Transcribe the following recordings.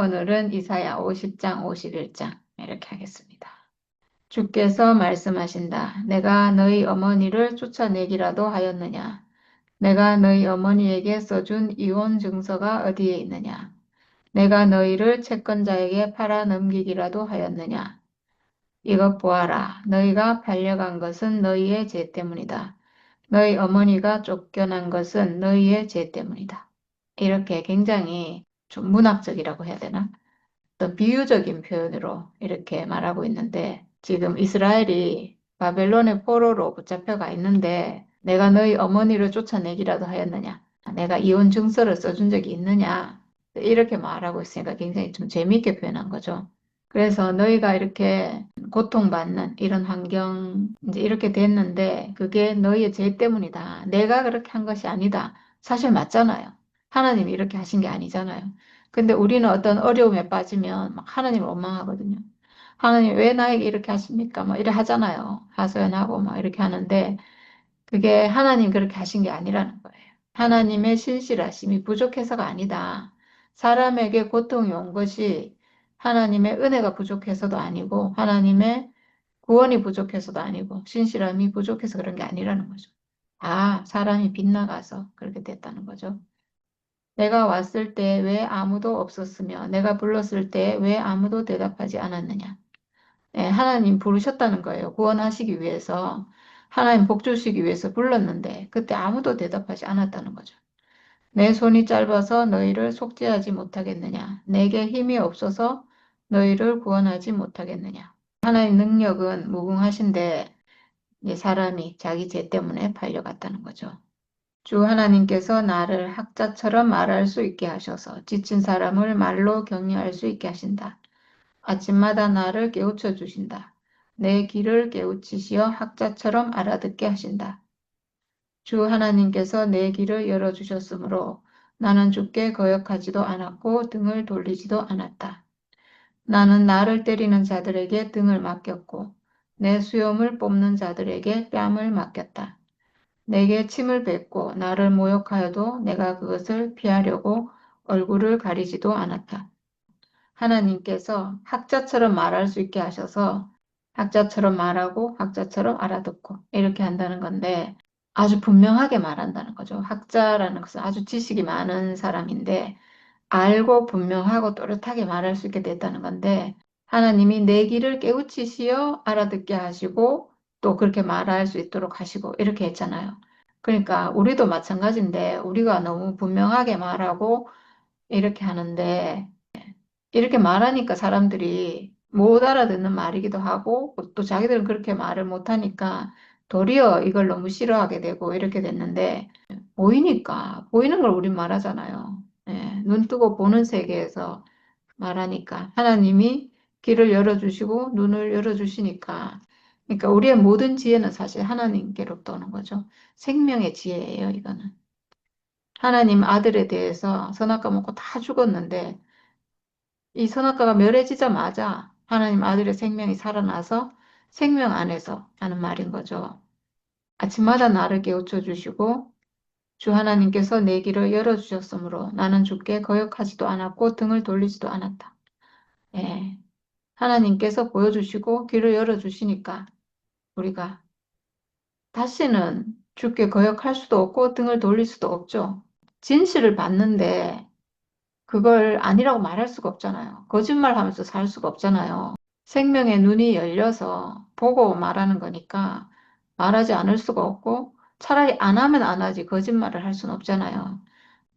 오늘은 이사야 50장, 51장 이렇게 하겠습니다. 주께서 말씀하신다. 내가 너희 어머니를 쫓아내기라도 하였느냐? 내가 너희 어머니에게 써준 이혼 증서가 어디에 있느냐? 내가 너희를 채권자에게 팔아 넘기기라도 하였느냐? 이것 보아라. 너희가 팔려간 것은 너희의 죄 때문이다. 너희 어머니가 쫓겨난 것은 너희의 죄 때문이다. 이렇게 굉장히 좀 문학적이라고 해야 되나? 또 비유적인 표현으로 이렇게 말하고 있는데 지금 이스라엘이 바벨론의 포로로 붙잡혀가 있는데 내가 너희 어머니를 쫓아내기라도 하였느냐? 내가 이혼 증서를 써준 적이 있느냐? 이렇게 말하고 있으니까 굉장히 좀 재미있게 표현한 거죠. 그래서 너희가 이렇게 고통받는 이런 환경, 이제 이렇게 됐는데 그게 너희의 죄 때문이다. 내가 그렇게 한 것이 아니다. 사실 맞잖아요. 하나님이 이렇게 하신 게 아니잖아요. 근데 우리는 어떤 어려움에 빠지면 막 하나님을 원망하거든요. 하나님 왜 나에게 이렇게 하십니까? 뭐 이래 하잖아요. 하소연하고 막 이렇게 하는데 그게 하나님 그렇게 하신 게 아니라는 거예요. 하나님의 신실하심이 부족해서가 아니다. 사람에게 고통이 온 것이 하나님의 은혜가 부족해서도 아니고 하나님의 구원이 부족해서도 아니고 신실함이 부족해서 그런 게 아니라는 거죠. 다 사람이 빗나가서 그렇게 됐다는 거죠. 내가 왔을 때 왜 아무도 없었으며 내가 불렀을 때 왜 아무도 대답하지 않았느냐. 예, 하나님 부르셨다는 거예요. 구원하시기 위해서 하나님 복 주시기 위해서 불렀는데 그때 아무도 대답하지 않았다는 거죠. 내 손이 짧아서 너희를 속죄하지 못하겠느냐. 내게 힘이 없어서 너희를 구원하지 못하겠느냐. 하나님 능력은 무궁하신데 이 사람이 자기 죄 때문에 팔려갔다는 거죠. 주 하나님께서 나를 학자처럼 말할 수 있게 하셔서 지친 사람을 말로 격려할 수 있게 하신다. 아침마다 나를 깨우쳐 주신다. 내 귀를 깨우치시어 학자처럼 알아듣게 하신다. 주 하나님께서 내 귀를 열어주셨으므로 나는 주께 거역하지도 않았고 등을 돌리지도 않았다. 나는 나를 때리는 자들에게 등을 맡겼고 내 수염을 뽑는 자들에게 뺨을 맡겼다. 내게 침을 뱉고 나를 모욕하여도 내가 그것을 피하려고 얼굴을 가리지도 않았다. 하나님께서 학자처럼 말할 수 있게 하셔서 학자처럼 말하고 학자처럼 알아듣고 이렇게 한다는 건데 아주 분명하게 말한다는 거죠. 학자라는 것은 아주 지식이 많은 사람인데 알고 분명하고 또렷하게 말할 수 있게 됐다는 건데 하나님이 내 귀를 깨우치시어 알아듣게 하시고 또 그렇게 말할 수 있도록 하시고 이렇게 했잖아요. 그러니까 우리도 마찬가지인데 우리가 너무 분명하게 말하고 이렇게 하는데 이렇게 말하니까 사람들이 못 알아듣는 말이기도 하고 또 자기들은 그렇게 말을 못하니까 도리어 이걸 너무 싫어하게 되고 이렇게 됐는데 보이니까 보이는 걸 우린 말하잖아요. 예, 눈 뜨고 보는 세계에서 말하니까 하나님이 길을 열어주시고 눈을 열어주시니까 그러니까 우리의 모든 지혜는 사실 하나님께로부터 오는 거죠. 생명의 지혜예요, 이거는. 하나님 아들에 대해서 선악과 먹고 다 죽었는데 이 선악과가 멸해지자마자 하나님 아들의 생명이 살아나서 생명 안에서 하는 말인 거죠. 아침마다 나를 깨우쳐 주시고 주 하나님께서 내 길을 열어주셨으므로 나는 주께 거역하지도 않았고 등을 돌리지도 않았다. 예. 하나님께서 보여주시고 길을 열어주시니까 우리가 다시는 주께 거역할 수도 없고 등을 돌릴 수도 없죠. 진실을 받는데 그걸 아니라고 말할 수가 없잖아요. 거짓말하면서 살 수가 없잖아요. 생명의 눈이 열려서 보고 말하는 거니까 말하지 않을 수가 없고 차라리 안 하면 안 하지 거짓말을 할 수는 없잖아요.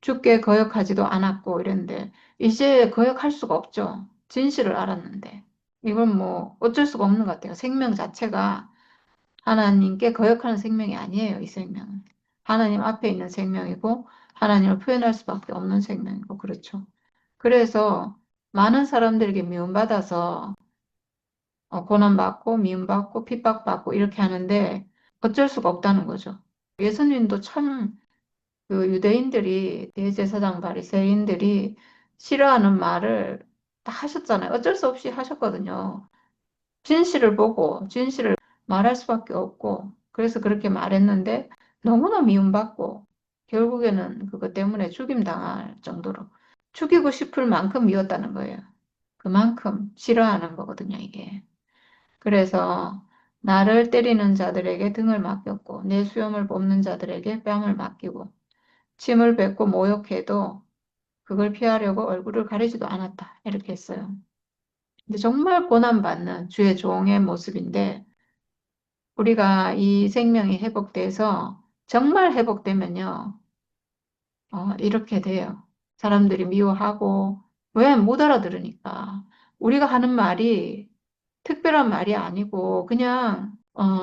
주께 거역하지도 않았고 이랬는데 이제 거역할 수가 없죠. 진실을 알았는데. 이건 뭐 어쩔 수가 없는 것 같아요. 생명 자체가 하나님께 거역하는 생명이 아니에요, 이 생명은. 하나님 앞에 있는 생명이고 하나님을 표현할 수밖에 없는 생명이고 그렇죠. 그래서 많은 사람들에게 미움받아서 고난받고 미움받고 핍박받고 이렇게 하는데 어쩔 수가 없다는 거죠. 예수님도 참 그 유대인들이 대제사장 바리새인들이 싫어하는 말을 다 하셨잖아요. 어쩔 수 없이 하셨거든요. 진실을 보고 진실을 말할 수밖에 없고 그래서 그렇게 말했는데 너무나 미움받고 결국에는 그것 때문에 죽임 당할 정도로. 죽이고 싶을 만큼 미웠다는 거예요. 그만큼 싫어하는 거거든요, 이게. 그래서 나를 때리는 자들에게 등을 맡겼고 내 수염을 뽑는 자들에게 뺨을 맡기고 침을 뱉고 모욕해도 그걸 피하려고 얼굴을 가리지도 않았다. 이렇게 했어요. 근데 정말 고난받는 주의 종의 모습인데 우리가 이 생명이 회복돼서 정말 회복되면요. 이렇게 돼요. 사람들이 미워하고 왜 못 알아들으니까 우리가 하는 말이 특별한 말이 아니고 그냥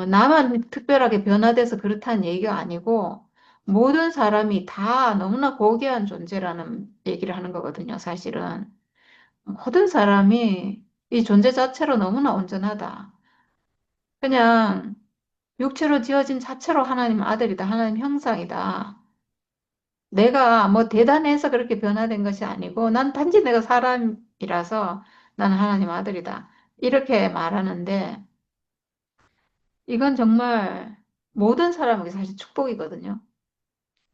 나만 특별하게 변화돼서 그렇다는 얘기가 아니고 모든 사람이 다 너무나 고귀한 존재라는 얘기를 하는 거거든요, 사실은. 모든 사람이 이 존재 자체로 너무나 온전하다. 그냥 육체로 지어진 자체로 하나님 아들이다, 하나님 형상이다. 내가 뭐 대단해서 그렇게 변화된 것이 아니고 난 단지 내가 사람이라서 나는 하나님 아들이다. 이렇게 말하는데 이건 정말 모든 사람에게 사실 축복이거든요.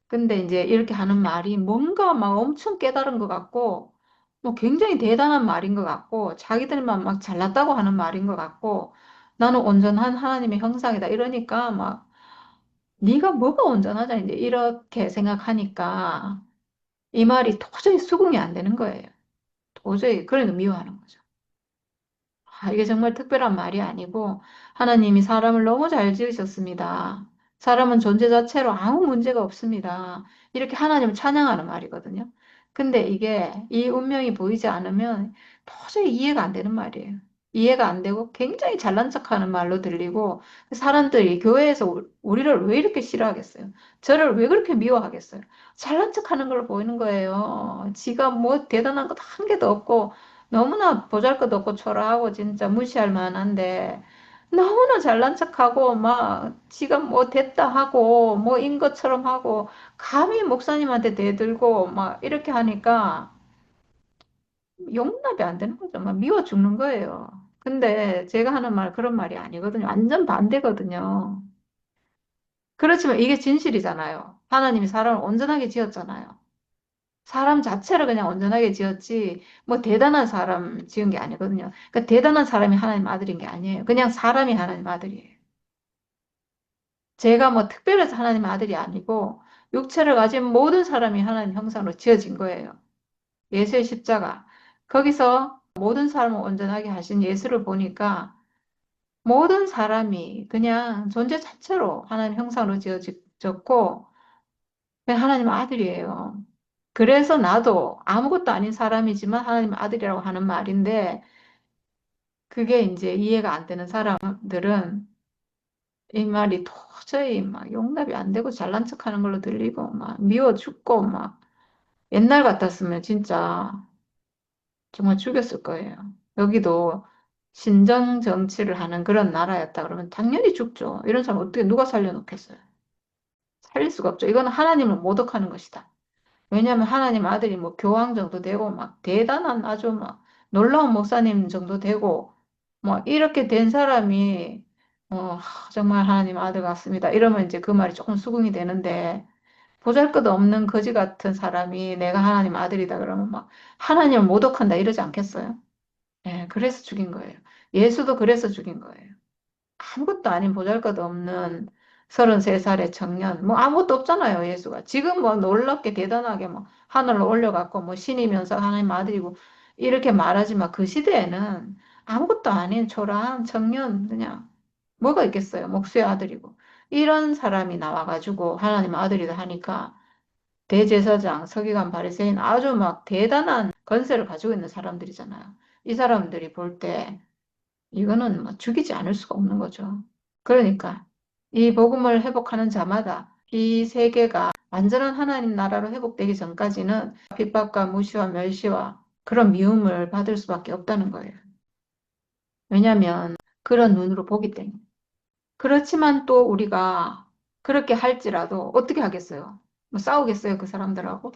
근데 이제 이렇게 하는 말이 뭔가 막 엄청 깨달은 것 같고, 뭐 굉장히 대단한 말인 것 같고, 자기들만 막 잘났다고 하는 말인 것 같고, 나는 온전한 하나님의 형상이다. 이러니까 막, 네가 뭐가 온전하자. 이제 이렇게 생각하니까 이 말이 도저히 수긍이 안 되는 거예요. 도저히, 그러니까 미워하는 거죠. 이게 정말 특별한 말이 아니고 하나님이 사람을 너무 잘 지으셨습니다. 사람은 존재 자체로 아무 문제가 없습니다. 이렇게 하나님을 찬양하는 말이거든요. 근데 이게 이 운명이 보이지 않으면 도저히 이해가 안 되는 말이에요. 이해가 안 되고 굉장히 잘난 척하는 말로 들리고 사람들이 교회에서 우리를 왜 이렇게 싫어하겠어요? 저를 왜 그렇게 미워하겠어요? 잘난 척하는 걸로 보이는 거예요. 지가 뭐 대단한 것 한 개도 없고 너무나 보잘것없고 초라하고 진짜 무시할 만한데 너무나 잘난 척하고 막 지가 뭐 됐다 하고 뭐인 것처럼 하고 감히 목사님한테 대들고 막 이렇게 하니까 용납이 안 되는 거죠. 막 미워 죽는 거예요. 근데 제가 하는 말 그런 말이 아니거든요. 완전 반대거든요. 그렇지만 이게 진실이잖아요. 하나님이 사람을 온전하게 지었잖아요. 사람 자체를 그냥 온전하게 지었지, 뭐 대단한 사람 지은 게 아니거든요. 그러니까 대단한 사람이 하나님 아들인 게 아니에요. 그냥 사람이 하나님 아들이에요. 제가 뭐 특별해서 하나님 아들이 아니고, 육체를 가진 모든 사람이 하나님 형상으로 지어진 거예요. 예수의 십자가. 거기서 모든 사람을 온전하게 하신 예수를 보니까 모든 사람이 그냥 존재 자체로 하나님 형상으로 지어졌고, 그냥 하나님 아들이에요. 그래서 나도 아무것도 아닌 사람이지만 하나님 아들이라고 하는 말인데 그게 이제 이해가 안 되는 사람들은 이 말이 도저히 막 용납이 안 되고 잘난 척하는 걸로 들리고 막 미워 죽고 막 옛날 같았으면 진짜 정말 죽였을 거예요. 여기도 신정 정치를 하는 그런 나라였다 그러면 당연히 죽죠. 이런 사람 어떻게 누가 살려놓겠어요? 살릴 수가 없죠. 이거는 하나님을 모독하는 것이다. 왜냐하면 하나님 아들이 뭐 교황 정도 되고 막 대단한 아주 막 놀라운 목사님 정도 되고 뭐 이렇게 된 사람이 정말 하나님 아들 같습니다. 이러면 이제 그 말이 조금 수긍이 되는데 보잘것없는 거지 같은 사람이 내가 하나님 아들이다 그러면 막 하나님을 모독한다 이러지 않겠어요? 예, 그래서 죽인 거예요. 예수도 그래서 죽인 거예요. 아무것도 아닌 보잘것없는 33살의 청년, 뭐 아무것도 없잖아요, 예수가. 지금 뭐 놀랍게 대단하게 뭐 하늘로 올려갖고 뭐 신이면서 하나님 아들이고 이렇게 말하지만 그 시대에는 아무것도 아닌 초라한 청년, 그냥 뭐가 있겠어요, 목수의 아들이고. 이런 사람이 나와가지고 하나님 아들이다 하니까 대제사장, 서기관, 바리새인 아주 막 대단한 건세를 가지고 있는 사람들이잖아요. 이 사람들이 볼때 이거는 뭐 죽이지 않을 수가 없는 거죠. 그러니까 이 복음을 회복하는 자마다 이 세계가 완전한 하나님 나라로 회복되기 전까지는 핍박과 무시와 멸시와 그런 미움을 받을 수밖에 없다는 거예요. 왜냐하면 그런 눈으로 보기 때문에. 그렇지만 또 우리가 그렇게 할지라도 어떻게 하겠어요? 뭐 싸우겠어요, 그 사람들하고?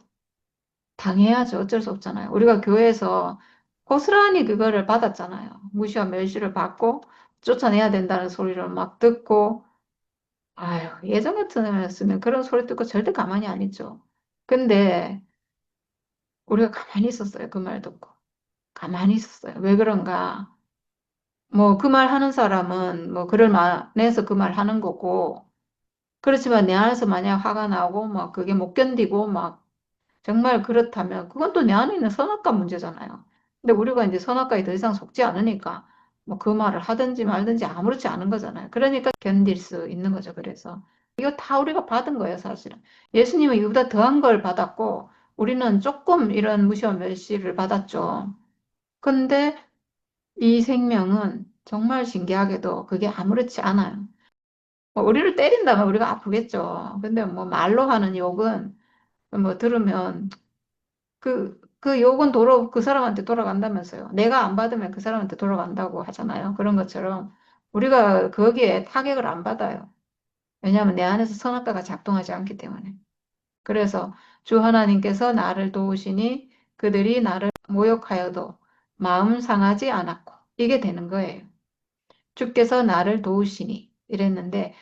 당해야죠. 어쩔 수 없잖아요. 우리가 교회에서 고스란히 그거를 받았잖아요. 무시와 멸시를 받고 쫓아내야 된다는 소리를 막 듣고, 아유, 예전 같으면 그런 소리 듣고 절대 가만히 안 있죠. 근데 우리가 가만히 있었어요. 그 말 듣고. 가만히 있었어요. 왜 그런가? 뭐 그 말 하는 사람은 뭐 그럴 만해서 그 말 하는 거고, 그렇지만 내 안에서 만약 화가 나고 막 그게 못 견디고 막 정말 그렇다면 그건 또 내 안에 있는 선악과 문제잖아요. 근데 우리가 이제 선악과에 더 이상 속지 않으니까 뭐 그 말을 하든지 말든지 아무렇지 않은 거잖아요. 그러니까 견딜 수 있는 거죠. 그래서 이거 다 우리가 받은 거예요, 사실은. 예수님은 이보다 더한 걸 받았고 우리는 조금 이런 무시와 멸시를 받았죠. 근데 이 생명은 정말 신기하게도 그게 아무렇지 않아요. 뭐 우리를 때린다면 우리가 아프겠죠. 근데 뭐 말로 하는 욕은 뭐 들으면 그 욕은 그 사람한테 돌아간다면서요. 내가 안 받으면 그 사람한테 돌아간다고 하잖아요. 그런 것처럼 우리가 거기에 타격을 안 받아요. 왜냐하면 내 안에서 선악과가 작동하지 않기 때문에. 그래서 주 하나님께서 나를 도우시니 그들이 나를 모욕하여도 마음 상하지 않았고 이게 되는 거예요. 주께서 나를 도우시니 이랬는데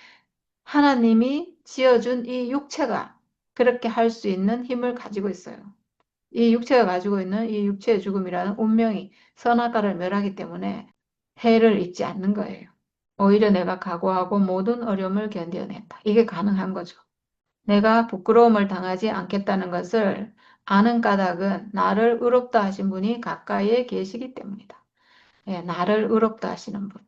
하나님이 지어준 이 육체가 그렇게 할 수 있는 힘을 가지고 있어요. 이 육체가 가지고 있는 이 육체의 죽음이라는 운명이 선악과를 멸하기 때문에 해를 입지 않는 거예요. 오히려 내가 각오하고 모든 어려움을 견뎌냈다. 이게 가능한 거죠. 내가 부끄러움을 당하지 않겠다는 것을 아는 까닭은 나를 의롭다 하신 분이 가까이에 계시기 때문이다. 예, 나를 의롭다 하시는 분.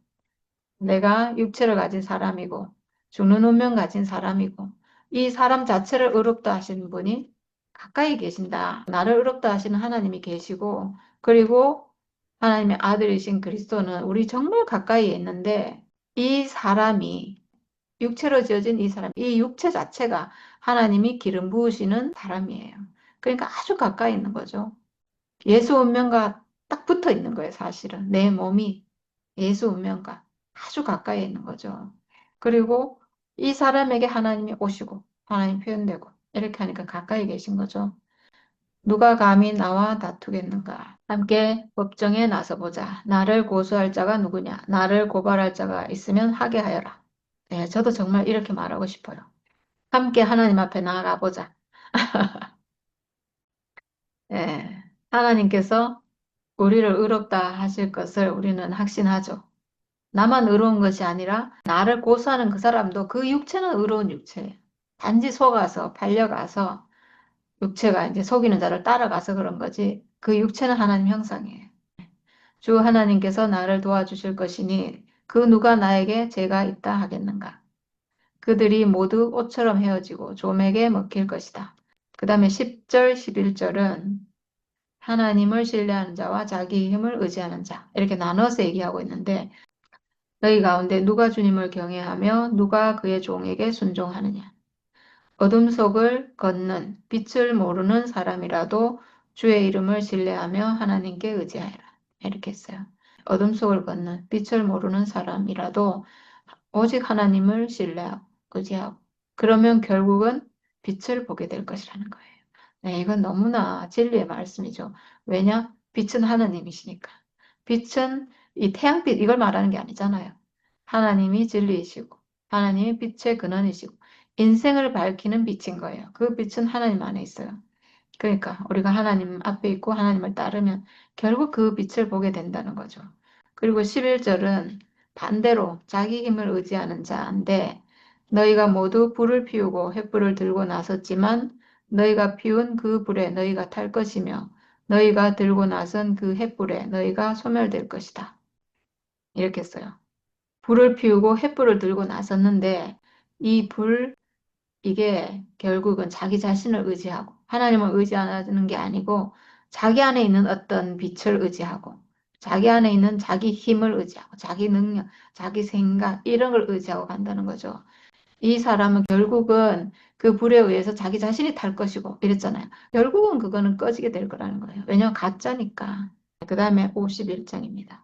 내가 육체를 가진 사람이고 죽는 운명 가진 사람이고 이 사람 자체를 의롭다 하시는 분이 가까이 계신다. 나를 의롭다 하시는 하나님이 계시고 그리고 하나님의 아들이신 그리스도는 우리 정말 가까이에 있는데 이 사람이 육체로 지어진 이 사람, 이 육체 자체가 하나님이 기름 부으시는 사람이에요. 그러니까 아주 가까이 있는 거죠. 예수 운명과 딱 붙어 있는 거예요, 사실은. 내 몸이 예수 운명과 아주 가까이 있는 거죠. 그리고 이 사람에게 하나님이 오시고, 하나님 표현되고, 이렇게 하니까 가까이 계신 거죠. 누가 감히 나와 다투겠는가? 함께 법정에 나서보자. 나를 고소할 자가 누구냐? 나를 고발할 자가 있으면 하게 하여라. 네, 저도 정말 이렇게 말하고 싶어요. 함께 하나님 앞에 나아가 보자. 예, 하나님께서 우리를 의롭다 하실 것을 우리는 확신하죠. 나만 의로운 것이 아니라 나를 고소하는 그 사람도 그 육체는 의로운 육체예요. 단지 속아서 팔려가서 육체가 이제 속이는 자를 따라가서 그런 거지 그 육체는 하나님 형상이에요. 주 하나님께서 나를 도와주실 것이니 그 누가 나에게 죄가 있다 하겠는가. 그들이 모두 옷처럼 헤어지고 좀에게 먹힐 것이다. 그 다음에 10절, 11절은 하나님을 신뢰하는 자와 자기 힘을 의지하는 자 이렇게 나눠서 얘기하고 있는데 너희 가운데 누가 주님을 경외하며 누가 그의 종에게 순종하느냐. 어둠 속을 걷는 빛을 모르는 사람이라도 주의 이름을 신뢰하며 하나님께 의지하라. 이렇게 했어요. 어둠 속을 걷는 빛을 모르는 사람이라도 오직 하나님을 신뢰하고 의지하고 그러면 결국은 빛을 보게 될 것이라는 거예요. 네, 이건 너무나 진리의 말씀이죠. 왜냐? 빛은 하나님이시니까. 빛은 이 태양빛 이걸 말하는 게 아니잖아요. 하나님이 진리이시고 하나님이 빛의 근원이시고 인생을 밝히는 빛인 거예요. 그 빛은 하나님 안에 있어요. 그러니까 우리가 하나님 앞에 있고 하나님을 따르면 결국 그 빛을 보게 된다는 거죠. 그리고 11절은 반대로 자기 힘을 의지하는 자인데 너희가 모두 불을 피우고 횃불을 들고 나섰지만 너희가 피운 그 불에 너희가 탈 것이며 너희가 들고 나선 그 횃불에 너희가 소멸될 것이다. 이렇게 써요. 불을 피우고 횃불을 들고 나섰는데 이 불, 이게 결국은 자기 자신을 의지하고 하나님을 의지하는 게 아니고 자기 안에 있는 어떤 빛을 의지하고 자기 안에 있는 자기 힘을 의지하고 자기 능력, 자기 생각 이런 걸 의지하고 간다는 거죠. 이 사람은 결국은 그 불에 의해서 자기 자신이 탈 것이고 이랬잖아요. 결국은 그거는 꺼지게 될 거라는 거예요. 왜냐하면 가짜니까. 그 다음에 51장입니다.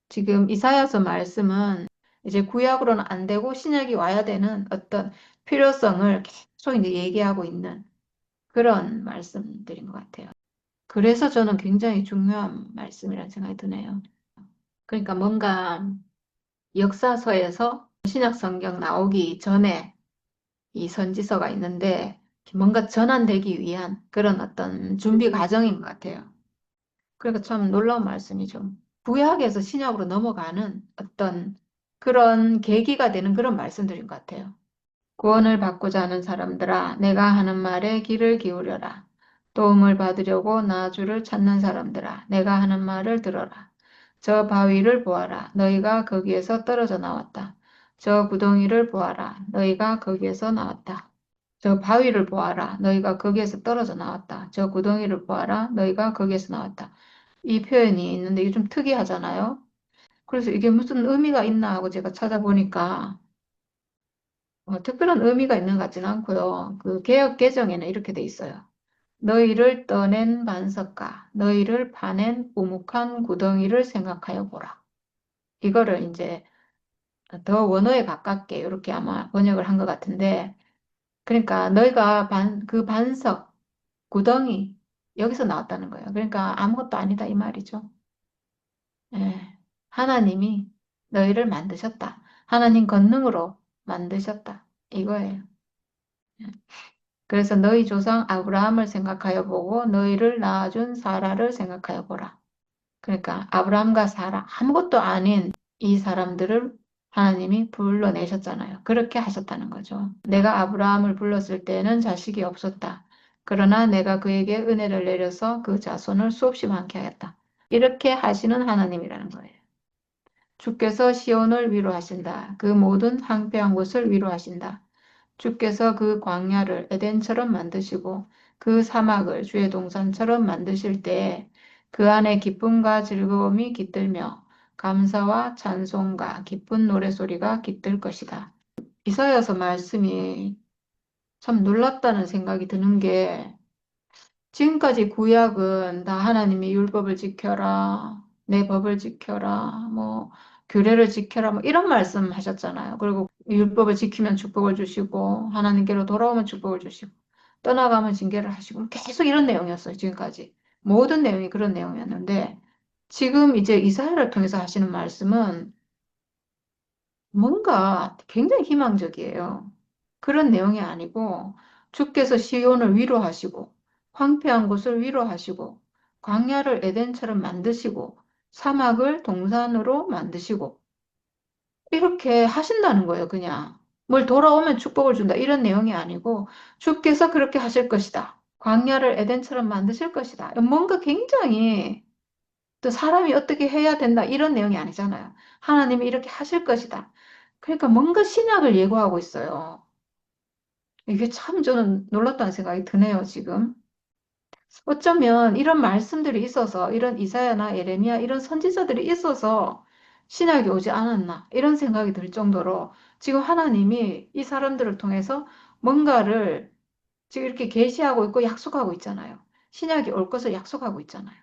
지금 이사야서 말씀은 이제 구약으로는 안 되고 신약이 와야 되는 어떤 필요성을 계속 이제 얘기하고 있는 그런 말씀들인 것 같아요. 그래서 저는 굉장히 중요한 말씀이라는 생각이 드네요. 그러니까 뭔가 역사서에서 신약 성경 나오기 전에 이 선지서가 있는데 뭔가 전환되기 위한 그런 어떤 준비 과정인 것 같아요. 그러니까 참 놀라운 말씀이죠. 구약에서 신약으로 넘어가는 어떤 그런 계기가 되는 그런 말씀들인 것 같아요. 구원을 받고자 하는 사람들아, 내가 하는 말에 귀를 기울여라. 도움을 받으려고 나 주를 찾는 사람들아, 내가 하는 말을 들어라. 저 바위를 보아라. 너희가 거기에서 떨어져 나왔다. 저 구덩이를 보아라. 너희가 거기에서 나왔다. 저 바위를 보아라. 너희가 거기에서 떨어져 나왔다. 저 구덩이를 보아라. 너희가 거기에서 나왔다. 이 표현이 있는데 이게 좀 특이하잖아요. 그래서 이게 무슨 의미가 있나 하고 제가 찾아보니까 특별한 의미가 있는 것 같지는 않고요. 그 개역 개정에는 이렇게 돼 있어요. 너희를 떠낸 반석과 너희를 파낸 우묵한 구덩이를 생각하여 보라. 이거를 이제 더 원어에 가깝게 이렇게 아마 번역을 한 것 같은데, 그러니까 너희가 그 반석, 구덩이 여기서 나왔다는 거예요. 그러니까 아무것도 아니다 이 말이죠. 예. 하나님이 너희를 만드셨다. 하나님 권능으로 만드셨다. 이거예요. 예. 그래서 너희 조상 아브라함을 생각하여 보고 너희를 낳아준 사라를 생각하여 보라. 그러니까 아브라함과 사라 아무것도 아닌 이 사람들을 하나님이 불러내셨잖아요. 그렇게 하셨다는 거죠. 내가 아브라함을 불렀을 때는 자식이 없었다. 그러나 내가 그에게 은혜를 내려서 그 자손을 수없이 많게 하였다. 이렇게 하시는 하나님이라는 거예요. 주께서 시온을 위로하신다. 그 모든 황폐한 곳을 위로하신다. 주께서 그 광야를 에덴처럼 만드시고 그 사막을 주의 동산처럼 만드실 때에 그 안에 기쁨과 즐거움이 깃들며 감사와 찬송과 기쁜 노래소리가 깃들 것이다. 이사야서 말씀이 참 놀랍다는 생각이 드는 게 지금까지 구약은 다 하나님이 율법을 지켜라, 내 법을 지켜라, 뭐 규례를 지켜라, 뭐 이런 말씀 하셨잖아요. 그리고 율법을 지키면 축복을 주시고 하나님께로 돌아오면 축복을 주시고 떠나가면 징계를 하시고 계속 이런 내용이었어요. 지금까지 모든 내용이 그런 내용이었는데 지금 이제 이사야를 통해서 하시는 말씀은 뭔가 굉장히 희망적이에요. 그런 내용이 아니고 주께서 시온을 위로하시고 황폐한 곳을 위로하시고 광야를 에덴처럼 만드시고 사막을 동산으로 만드시고 이렇게 하신다는 거예요, 그냥. 뭘 돌아오면 축복을 준다 이런 내용이 아니고 주께서 그렇게 하실 것이다. 광야를 에덴처럼 만드실 것이다. 뭔가 굉장히 또 사람이 어떻게 해야 된다 이런 내용이 아니잖아요. 하나님이 이렇게 하실 것이다. 그러니까 뭔가 신약을 예고하고 있어요. 이게 참 저는 놀랐다는 생각이 드네요, 지금. 어쩌면 이런 말씀들이 있어서, 이런 이사야나 예레미야 이런 선지자들이 있어서 신약이 오지 않았나, 이런 생각이 들 정도로 지금 하나님이 이 사람들을 통해서 뭔가를 지금 이렇게 계시하고 있고 약속하고 있잖아요. 신약이 올 것을 약속하고 있잖아요.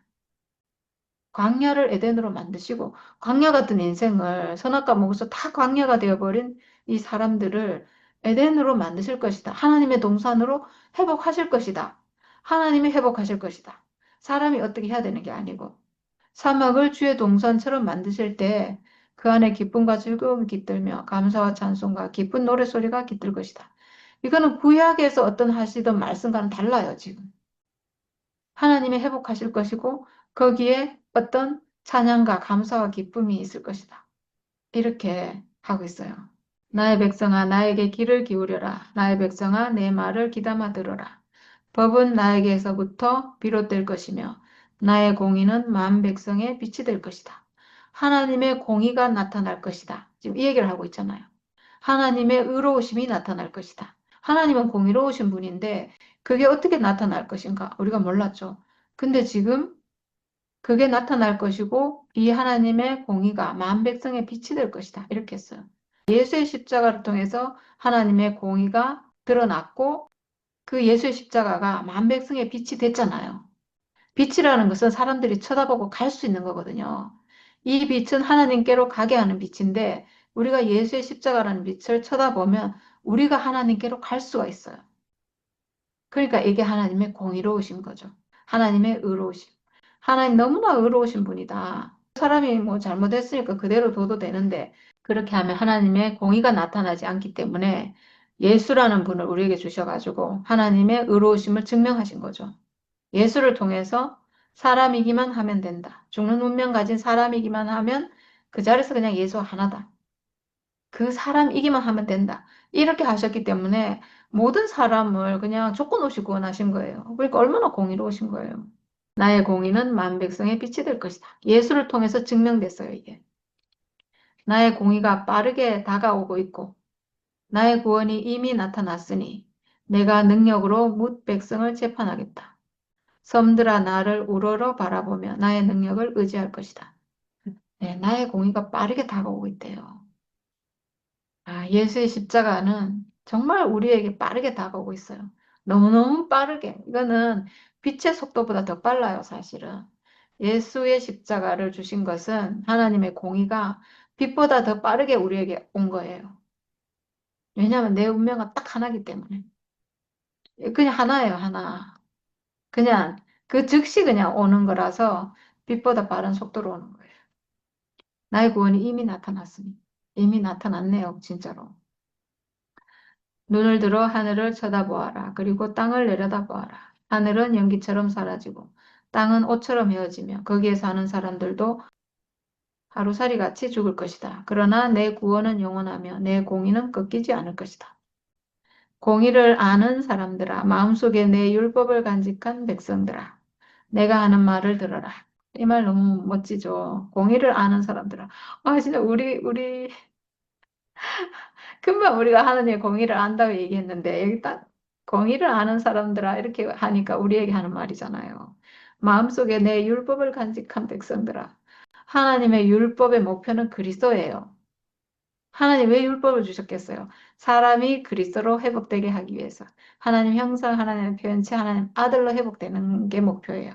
광야를 에덴으로 만드시고 광야 같은 인생을 선악과 먹어서 다 광야가 되어버린 이 사람들을 에덴으로 만드실 것이다. 하나님의 동산으로 회복하실 것이다. 하나님이 회복하실 것이다. 사람이 어떻게 해야 되는 게 아니고 사막을 주의 동산처럼 만드실 때 그 안에 기쁨과 즐거움이 깃들며 감사와 찬송과 기쁜 노래소리가 깃들 것이다. 이거는 구약에서 어떤 하시던 말씀과는 달라요, 지금. 하나님이 회복하실 것이고 거기에 어떤 찬양과 감사와 기쁨이 있을 것이다. 이렇게 하고 있어요. 나의 백성아 나에게 귀를 기울여라. 나의 백성아 내 말을 귀담아 들어라. 법은 나에게서부터 비롯될 것이며 나의 공의는 만 백성의 빛이 될 것이다. 하나님의 공의가 나타날 것이다. 지금 이 얘기를 하고 있잖아요. 하나님의 의로우심이 나타날 것이다. 하나님은 공의로우신 분인데 그게 어떻게 나타날 것인가? 우리가 몰랐죠. 근데 지금 그게 나타날 것이고 이 하나님의 공의가 만 백성의 빛이 될 것이다. 이렇게 했어요. 예수의 십자가를 통해서 하나님의 공의가 드러났고 그 예수의 십자가가 만 백성의 빛이 됐잖아요. 빛이라는 것은 사람들이 쳐다보고 갈 수 있는 거거든요. 이 빛은 하나님께로 가게 하는 빛인데 우리가 예수의 십자가라는 빛을 쳐다보면 우리가 하나님께로 갈 수가 있어요. 그러니까 이게 하나님의 공의로우신 거죠. 하나님의 의로우심. 하나님 너무나 의로우신 분이다. 사람이 뭐 잘못했으니까 그대로 둬도 되는데 그렇게 하면 하나님의 공의가 나타나지 않기 때문에 예수라는 분을 우리에게 주셔가지고 하나님의 의로우심을 증명하신 거죠. 예수를 통해서 사람이기만 하면 된다. 죽는 운명 가진 사람이기만 하면 그 자리에서 그냥 예수 하나다. 그 사람이기만 하면 된다. 이렇게 하셨기 때문에 모든 사람을 그냥 조건 없이 구원하신 거예요. 그러니까 얼마나 공의로우신 거예요. 나의 공의는 만 백성의 빛이 될 것이다. 예수를 통해서 증명됐어요, 이게. 나의 공의가 빠르게 다가오고 있고, 나의 구원이 이미 나타났으니, 내가 능력으로 뭇 백성을 재판하겠다. 섬들아 나를 우러러 바라보며 나의 능력을 의지할 것이다. 네, 나의 공의가 빠르게 다가오고 있대요. 아, 예수의 십자가는 정말 우리에게 빠르게 다가오고 있어요. 너무너무 빠르게. 이거는 빛의 속도보다 더 빨라요, 사실은. 예수의 십자가를 주신 것은 하나님의 공의가 빛보다 더 빠르게 우리에게 온 거예요. 왜냐하면 내 운명은 딱 하나이기 때문에. 그냥 하나예요, 하나. 그냥 그 즉시 그냥 오는 거라서 빛보다 빠른 속도로 오는 거예요. 나의 구원이 이미 나타났으니. 이미 나타났네요, 진짜로. 눈을 들어 하늘을 쳐다보아라. 그리고 땅을 내려다보아라. 하늘은 연기처럼 사라지고 땅은 옷처럼 헤어지며 거기에 사는 사람들도 하루살이 같이 죽을 것이다. 그러나 내 구원은 영원하며 내 공의는 꺾이지 않을 것이다. 공의를 아는 사람들아, 마음속에 내 율법을 간직한 백성들아, 내가 하는 말을 들어라. 이 말 너무 멋지죠. 공의를 아는 사람들아. 아, 진짜 우리 금방 우리가 하나님의 공의를 안다고 얘기했는데 여기 딱 공의를 아는 사람들아 이렇게 하니까 우리에게 하는 말이잖아요. 마음속에 내 율법을 간직한 백성들아. 하나님의 율법의 목표는 그리스도예요. 하나님 왜 율법을 주셨겠어요? 사람이 그리스도로 회복되게 하기 위해서. 하나님 형상, 하나님의 표현체, 하나님 아들로 회복되는 게 목표예요.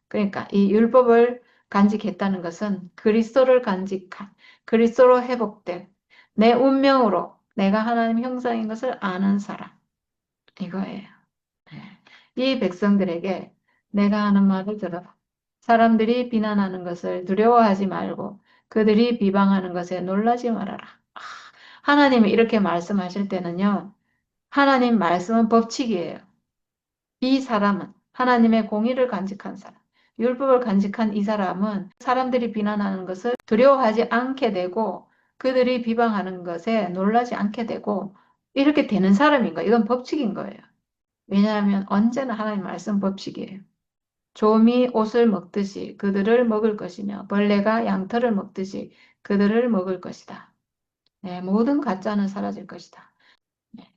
그러니까 이 율법을 간직했다는 것은 그리스도를 간직한, 그리스도로 회복된 내 운명으로 내가 하나님 형상인 것을 아는 사람. 이거예요. 네. 이 백성들에게 내가 하는 말을 들어라. 사람들이 비난하는 것을 두려워하지 말고 그들이 비방하는 것에 놀라지 말아라. 아, 하나님이 이렇게 말씀하실 때는요. 하나님 말씀은 법칙이에요. 이 사람은 하나님의 공의를 간직한 사람, 율법을 간직한 이 사람은 사람들이 비난하는 것을 두려워하지 않게 되고 그들이 비방하는 것에 놀라지 않게 되고 이렇게 되는 사람인 거예요. 이건 법칙인 거예요. 왜냐하면 언제나 하나님 말씀 법칙이에요. 좀이 옷을 먹듯이 그들을 먹을 것이며 벌레가 양털을 먹듯이 그들을 먹을 것이다. 네, 모든 가짜는 사라질 것이다. 네.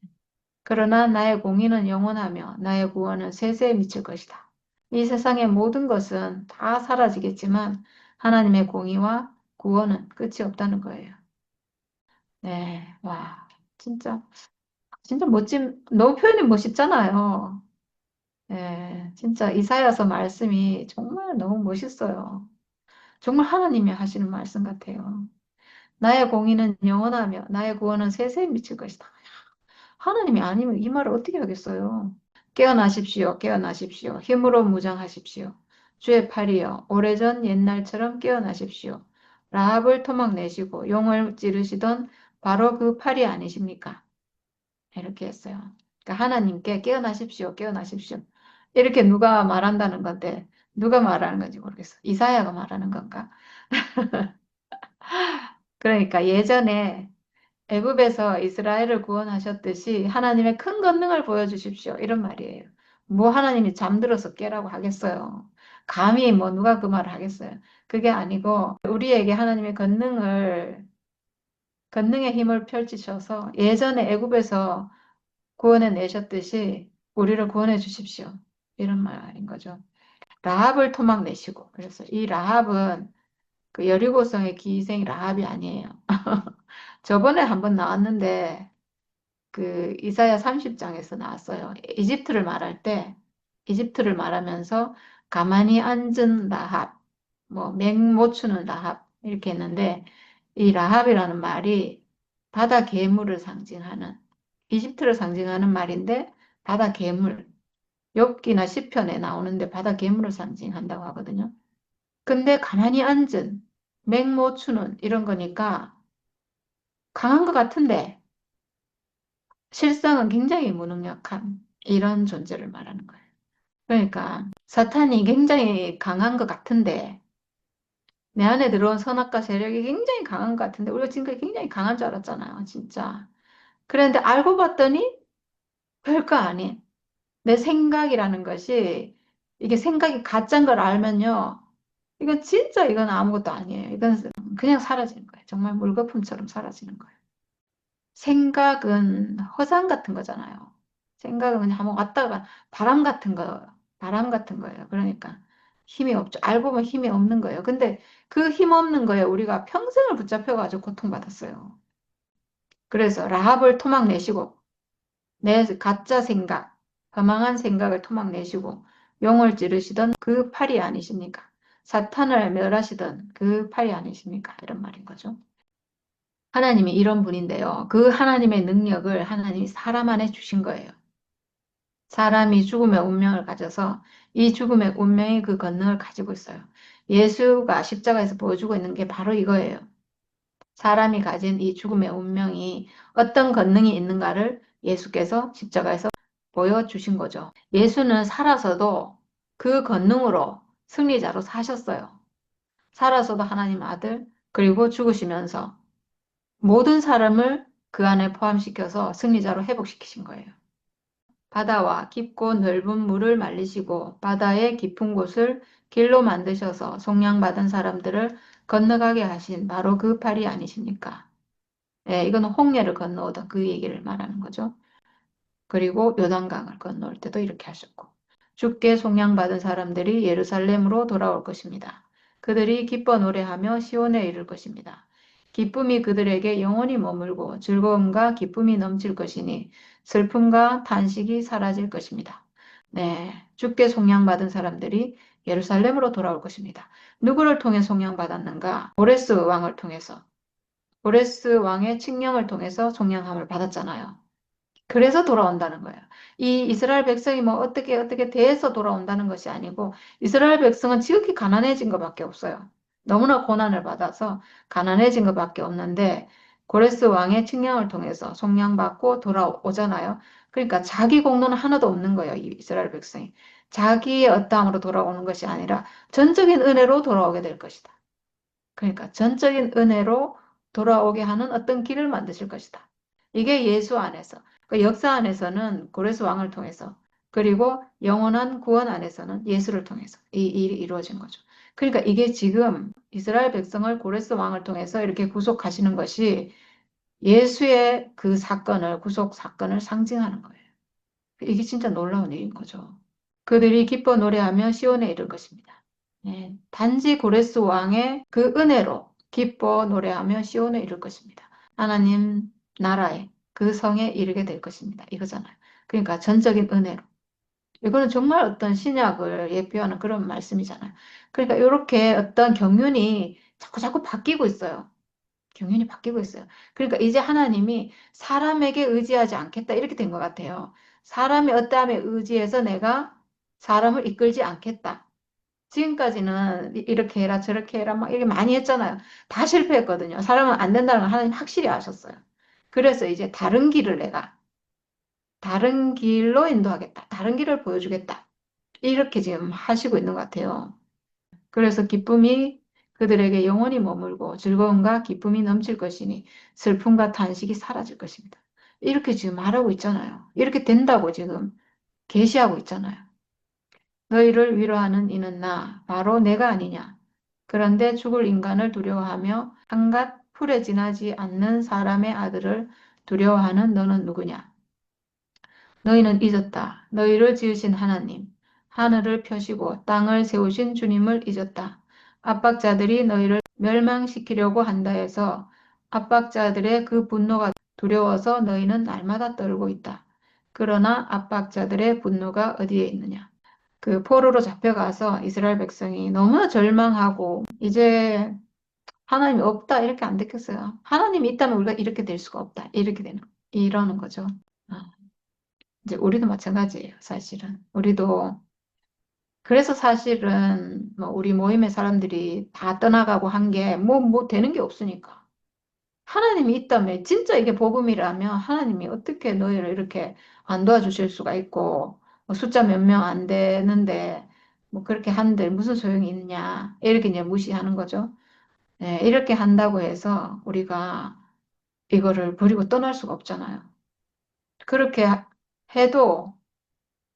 그러나 나의 공의는 영원하며 나의 구원은 세세에 미칠 것이다. 이 세상의 모든 것은 다 사라지겠지만 하나님의 공의와 구원은 끝이 없다는 거예요. 네, 와, 진짜, 진짜 멋진, 너무 표현이 멋있잖아요. 네, 진짜 이사야서 말씀이 정말 너무 멋있어요. 정말 하나님이 하시는 말씀 같아요. 나의 공의는 영원하며 나의 구원은 세세에 미칠 것이다. 하나님이 아니면 이 말을 어떻게 하겠어요? 깨어나십시오, 깨어나십시오. 힘으로 무장하십시오. 주의 팔이여, 오래전 옛날처럼 깨어나십시오. 라합을 토막내시고 용을 찌르시던 바로 그 팔이 아니십니까? 이렇게 했어요. 그러니까 하나님께 깨어나십시오, 깨어나십시오. 이렇게 누가 말한다는 건데 누가 말하는 건지 모르겠어. 이사야가 말하는 건가? 그러니까 예전에 애굽에서 이스라엘을 구원하셨듯이 하나님의 큰 권능을 보여주십시오. 이런 말이에요. 뭐 하나님이 잠들어서 깨라고 하겠어요. 감히 뭐 누가 그 말을 하겠어요. 그게 아니고 우리에게 하나님의 권능의 힘을 펼치셔서 예전에 애굽에서 구원해 내셨듯이 우리를 구원해 주십시오. 이런 말인 거죠. 라합을 토막 내시고 그래서 이 라합은 그 여리고성의 기생 라합이 아니에요. 저번에 한번 나왔는데 그 이사야 30장에서 나왔어요. 이집트를 말하면서 가만히 앉은 라합, 뭐 맹못 추는 라합 이렇게 했는데 이 라합이라는 말이 바다 괴물을 상징하는 이집트를 상징하는 말인데 바다 괴물 욥기나 시편에 나오는데 바다 괴물을 상징한다고 하거든요. 근데 가만히 앉은 맹못 추는 이런 거니까 강한 것 같은데 실상은 굉장히 무능력한 이런 존재를 말하는 거예요. 그러니까 사탄이 굉장히 강한 것 같은데 내 안에 들어온 선악과 세력이 굉장히 강한 것 같은데 우리가 지금까지 굉장히 강한 줄 알았잖아요. 진짜. 그런데 알고 봤더니 별거 아닌 내 생각이라는 것이 이게 생각이 가짜인 걸 알면요. 이건 진짜 이건 아무것도 아니에요. 이건 그냥 사라지는 거예요. 정말 물거품처럼 사라지는 거예요. 생각은 허상 같은 거잖아요. 생각은 그냥 한번 왔다가 바람 같은 거, 바람 같은 거예요. 그러니까 힘이 없죠. 알고 보면 힘이 없는 거예요. 근데 그 힘 없는 거에 우리가 평생을 붙잡혀가지고 고통받았어요. 그래서 라합을 토막내시고 내 가짜 생각, 허망한 생각을 토막내시고 용을 찌르시던 그 팔이 아니십니까? 사탄을 멸하시던 그 팔이 아니십니까? 이런 말인 거죠. 하나님이 이런 분인데요. 그 하나님의 능력을 하나님이 사람 안에 주신 거예요. 사람이 죽음의 운명을 가져서 이 죽음의 운명이 그 권능을 가지고 있어요. 예수가 십자가에서 보여주고 있는 게 바로 이거예요. 사람이 가진 이 죽음의 운명이 어떤 권능이 있는가를 예수께서 십자가에서 보여주신 거죠. 예수는 살아서도 그 권능으로 승리자로 사셨어요. 살아서도 하나님 아들, 그리고 죽으시면서 모든 사람을 그 안에 포함시켜서 승리자로 회복시키신 거예요. 바다와 깊고 넓은 물을 말리시고 바다의 깊은 곳을 길로 만드셔서 속량받은 사람들을 건너가게 하신 바로 그 팔이 아니십니까? 예, 이거는 홍해를 건너오던 그 얘기를 말하는 거죠. 그리고 요단강을 건너올 때도 이렇게 하셨고 주께 속량받은 사람들이 예루살렘으로 돌아올 것입니다. 그들이 기뻐 노래하며 시온에 이를 것입니다. 기쁨이 그들에게 영원히 머물고 즐거움과 기쁨이 넘칠 것이니 슬픔과 탄식이 사라질 것입니다. 네, 주께 속량받은 사람들이 예루살렘으로 돌아올 것입니다. 누구를 통해 속량받았는가? 오레스 왕을 통해서. 오레스 왕의 칙령을 통해서 속량함을 받았잖아요. 그래서 돌아온다는 거예요. 이 이스라엘 백성이 뭐 어떻게 돼서 돌아온다는 것이 아니고 이스라엘 백성은 지극히 가난해진 것밖에 없어요. 너무나 고난을 받아서 가난해진 것밖에 없는데 고레스 왕의 칙령을 통해서 속량받고 돌아오잖아요. 그러니까 자기 공로는 하나도 없는 거예요. 이 이스라엘 백성이. 자기의 어떠함으로 돌아오는 것이 아니라 전적인 은혜로 돌아오게 될 것이다. 그러니까 전적인 은혜로 돌아오게 하는 어떤 길을 만드실 것이다. 이게 예수 안에서, 그 역사 안에서는 고레스 왕을 통해서, 그리고 영원한 구원 안에서는 예수를 통해서 이 일이 이루어진 거죠. 그러니까 이게 지금 이스라엘 백성을 고레스 왕을 통해서 이렇게 구속하시는 것이 예수의 그 사건을, 구속 사건을 상징하는 거예요. 이게 진짜 놀라운 일인 거죠. 그들이 기뻐 노래하며 시온에 이를 것입니다. 네, 단지 고레스 왕의 그 은혜로 기뻐 노래하며 시온에 이를 것입니다. 하나님 나라에 그 성에 이르게 될 것입니다. 이거잖아요. 그러니까 전적인 은혜로. 이거는 정말 어떤 신약을 예표하는 그런 말씀이잖아요. 그러니까 이렇게 어떤 경륜이 자꾸 바뀌고 있어요. 경륜이 바뀌고 있어요. 그러니까 이제 하나님이 사람에게 의지하지 않겠다 이렇게 된 것 같아요. 사람의 어떠함에 의지해서 내가 사람을 이끌지 않겠다. 지금까지는 이렇게 해라 저렇게 해라 막 이렇게 많이 했잖아요. 다 실패했거든요. 사람은 안 된다는 걸 하나님 확실히 아셨어요. 그래서 이제 다른 길을 내가 다른 길로 인도하겠다. 다른 길을 보여주겠다. 이렇게 지금 하시고 있는 것 같아요. 그래서 기쁨이 그들에게 영원히 머물고 즐거움과 기쁨이 넘칠 것이니 슬픔과 탄식이 사라질 것입니다. 이렇게 지금 말하고 있잖아요. 이렇게 된다고 지금 계시하고 있잖아요. 너희를 위로하는 이는 나, 바로 내가 아니냐. 그런데 죽을 인간을 두려워하며 한갓 풀에 지나지 않는 사람의 아들을 두려워하는 너는 누구냐? 너희는 잊었다. 너희를 지으신 하나님, 하늘을 펴시고 땅을 세우신 주님을 잊었다. 압박자들이 너희를 멸망시키려고 한다 해서 압박자들의 그 분노가 두려워서 너희는 날마다 떨고 있다. 그러나 압박자들의 분노가 어디에 있느냐? 그 포로로 잡혀가서 이스라엘 백성이 너무 절망하고 이제 하나님이 없다 이렇게 안 느꼈어요. 하나님이 있다면 우리가 이렇게 될 수가 없다. 이렇게 되는 이러는 거죠. 아, 이제 우리도 마찬가지예요, 사실은. 우리도 그래서 사실은 뭐 우리 모임의 사람들이 다 떠나가고 한 게 뭐 되는 게 없으니까. 하나님이 있다면, 진짜 이게 복음이라면 하나님이 어떻게 너희를 이렇게 안 도와주실 수가 있고, 뭐 숫자 몇 명 안 되는데, 뭐 그렇게 한들 무슨 소용이 있냐. 이렇게 이제 무시하는 거죠. 네, 이렇게 한다고 해서 우리가 이거를 버리고 떠날 수가 없잖아요. 그렇게 해도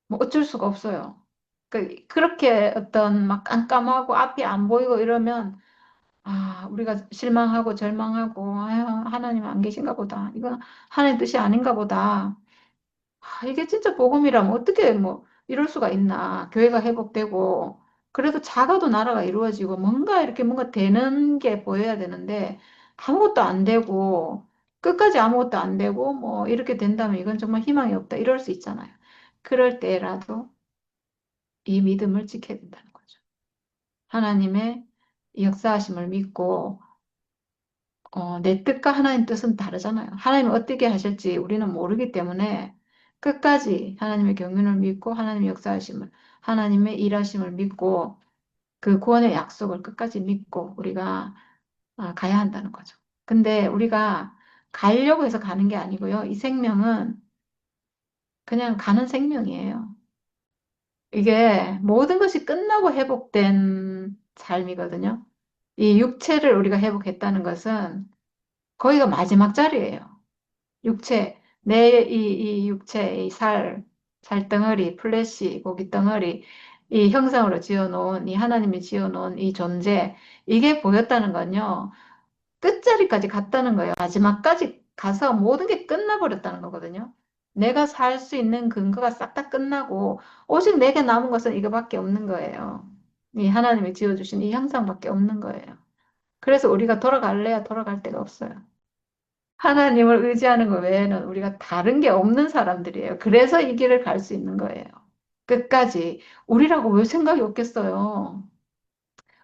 뭐 어쩔 수가 없어요. 그렇게 어떤 막 깜깜하고 앞이 안 보이고 이러면 우리가 실망하고 절망하고 아유, 하나님 안 계신가 보다. 이건 하나님 뜻이 아닌가 보다. 이게 진짜 복음이라면 어떻게 뭐 이럴 수가 있나. 교회가 회복되고 그래도 작아도 나라가 이루어지고 뭔가 이렇게 뭔가 되는 게 보여야 되는데 아무것도 안 되고 끝까지 아무것도 안 되고 뭐 이렇게 된다면 이건 정말 희망이 없다. 이럴 수 있잖아요. 그럴 때라도 이 믿음을 지켜야 된다는 거죠. 하나님의 역사하심을 믿고 내 뜻과 하나님 뜻은 다르잖아요. 하나님 어떻게 하실지 우리는 모르기 때문에 끝까지 하나님의 경륜을 믿고 하나님의 역사하심을 하나님의 일하심을 믿고 그 구원의 약속을 끝까지 믿고 우리가 가야 한다는 거죠. 근데 우리가 가려고 해서 가는 게 아니고요. 이 생명은 그냥 가는 생명이에요. 이게 모든 것이 끝나고 회복된 삶이거든요. 이 육체를 우리가 회복했다는 것은 거기가 마지막 자리예요. 육체, 이 육체, 이 살덩어리, 플래시, 고기 덩어리, 이 형상으로 지어놓은, 이 하나님이 지어놓은 이 존재, 이게 보였다는 건요, 끝자리까지 갔다는 거예요. 마지막까지 가서 모든 게 끝나버렸다는 거거든요. 내가 살 수 있는 근거가 싹 다 끝나고, 오직 내게 남은 것은 이거밖에 없는 거예요. 이 하나님이 지어주신 이 형상밖에 없는 거예요. 그래서 우리가 돌아갈래야 돌아갈 데가 없어요. 하나님을 의지하는 것 외에는 우리가 다른 게 없는 사람들이에요. 그래서 이 길을 갈 수 있는 거예요. 끝까지. 우리라고 왜 생각이 없겠어요?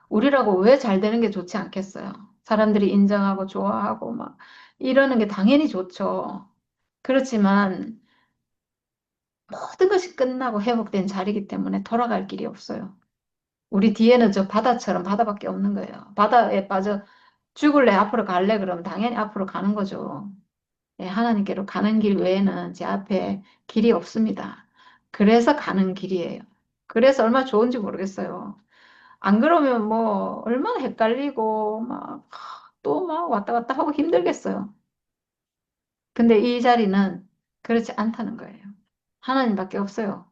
우리라고 왜 잘 되는 게 좋지 않겠어요? 사람들이 인정하고 좋아하고 막 이러는 게 당연히 좋죠. 그렇지만 모든 것이 끝나고 회복된 자리이기 때문에 돌아갈 길이 없어요. 우리 뒤에는 저 바다처럼 바다밖에 없는 거예요. 바다에 빠져 죽을래 앞으로 갈래 그러면 당연히 앞으로 가는 거죠. 예, 하나님께로 가는 길 외에는 제 앞에 길이 없습니다. 그래서 가는 길이에요. 그래서 얼마나 좋은지 모르겠어요. 안 그러면 뭐 얼마나 헷갈리고 막 또 막 왔다 갔다 하고 힘들겠어요. 근데 이 자리는 그렇지 않다는 거예요. 하나님밖에 없어요.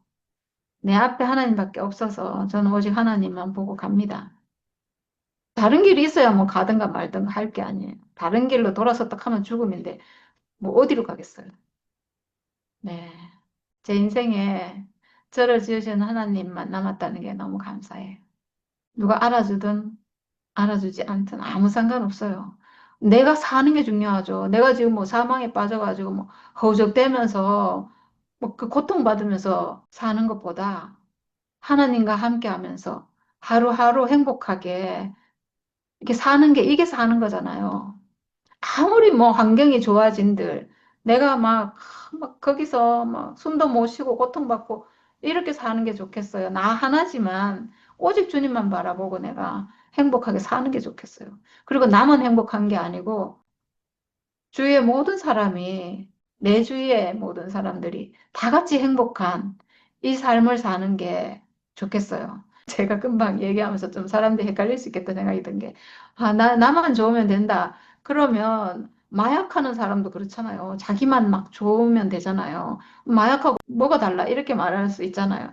내 앞에 하나님밖에 없어서 저는 오직 하나님만 보고 갑니다. 다른 길이 있어야 뭐 가든가 말든가 할 게 아니에요. 다른 길로 돌아서 딱 하면 죽음인데 뭐 어디로 가겠어요. 네. 제 인생에 저를 지으신 하나님만 남았다는 게 너무 감사해요. 누가 알아주든 알아주지 않든 아무 상관없어요. 내가 사는 게 중요하죠. 내가 지금 뭐 사망에 빠져가지고 뭐 허우적대면서 뭐 그 고통받으면서 사는 것보다 하나님과 함께 하면서 하루하루 행복하게 이렇게 사는 게 이게 사는 거잖아요. 아무리 뭐 환경이 좋아진들 내가 막 거기서 막 숨도 못 쉬고 고통받고 이렇게 사는 게 좋겠어요. 나 하나지만 오직 주님만 바라보고 내가 행복하게 사는 게 좋겠어요. 그리고 나만 행복한 게 아니고 주위의 모든 사람이 내 주위의 모든 사람들이 다 같이 행복한 이 삶을 사는 게 좋겠어요. 제가 금방 얘기하면서 좀 사람들이 헷갈릴 수 있겠다 생각이 든 게, 나만 좋으면 된다. 그러면 마약하는 사람도 그렇잖아요. 자기만 막 좋으면 되잖아요. 마약하고 뭐가 달라? 이렇게 말할 수 있잖아요.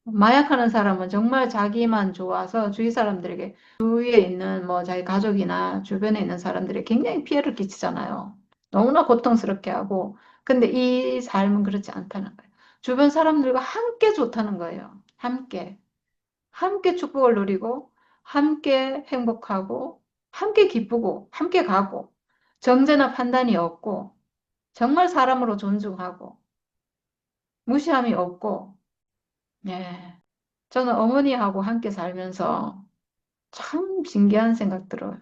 마약하는 사람은 정말 자기만 좋아서 주위 사람들에게 주위에 있는 뭐 자기 가족이나 주변에 있는 사람들에게 굉장히 피해를 끼치잖아요. 너무나 고통스럽게 하고. 근데 이 삶은 그렇지 않다는 거예요. 주변 사람들과 함께 좋다는 거예요. 함께. 함께 축복을 누리고, 함께 행복하고, 함께 기쁘고, 함께 가고, 정죄나 판단이 없고, 정말 사람으로 존중하고, 무시함이 없고, 예. 저는 어머니하고 함께 살면서 참 신기한 생각 들어요.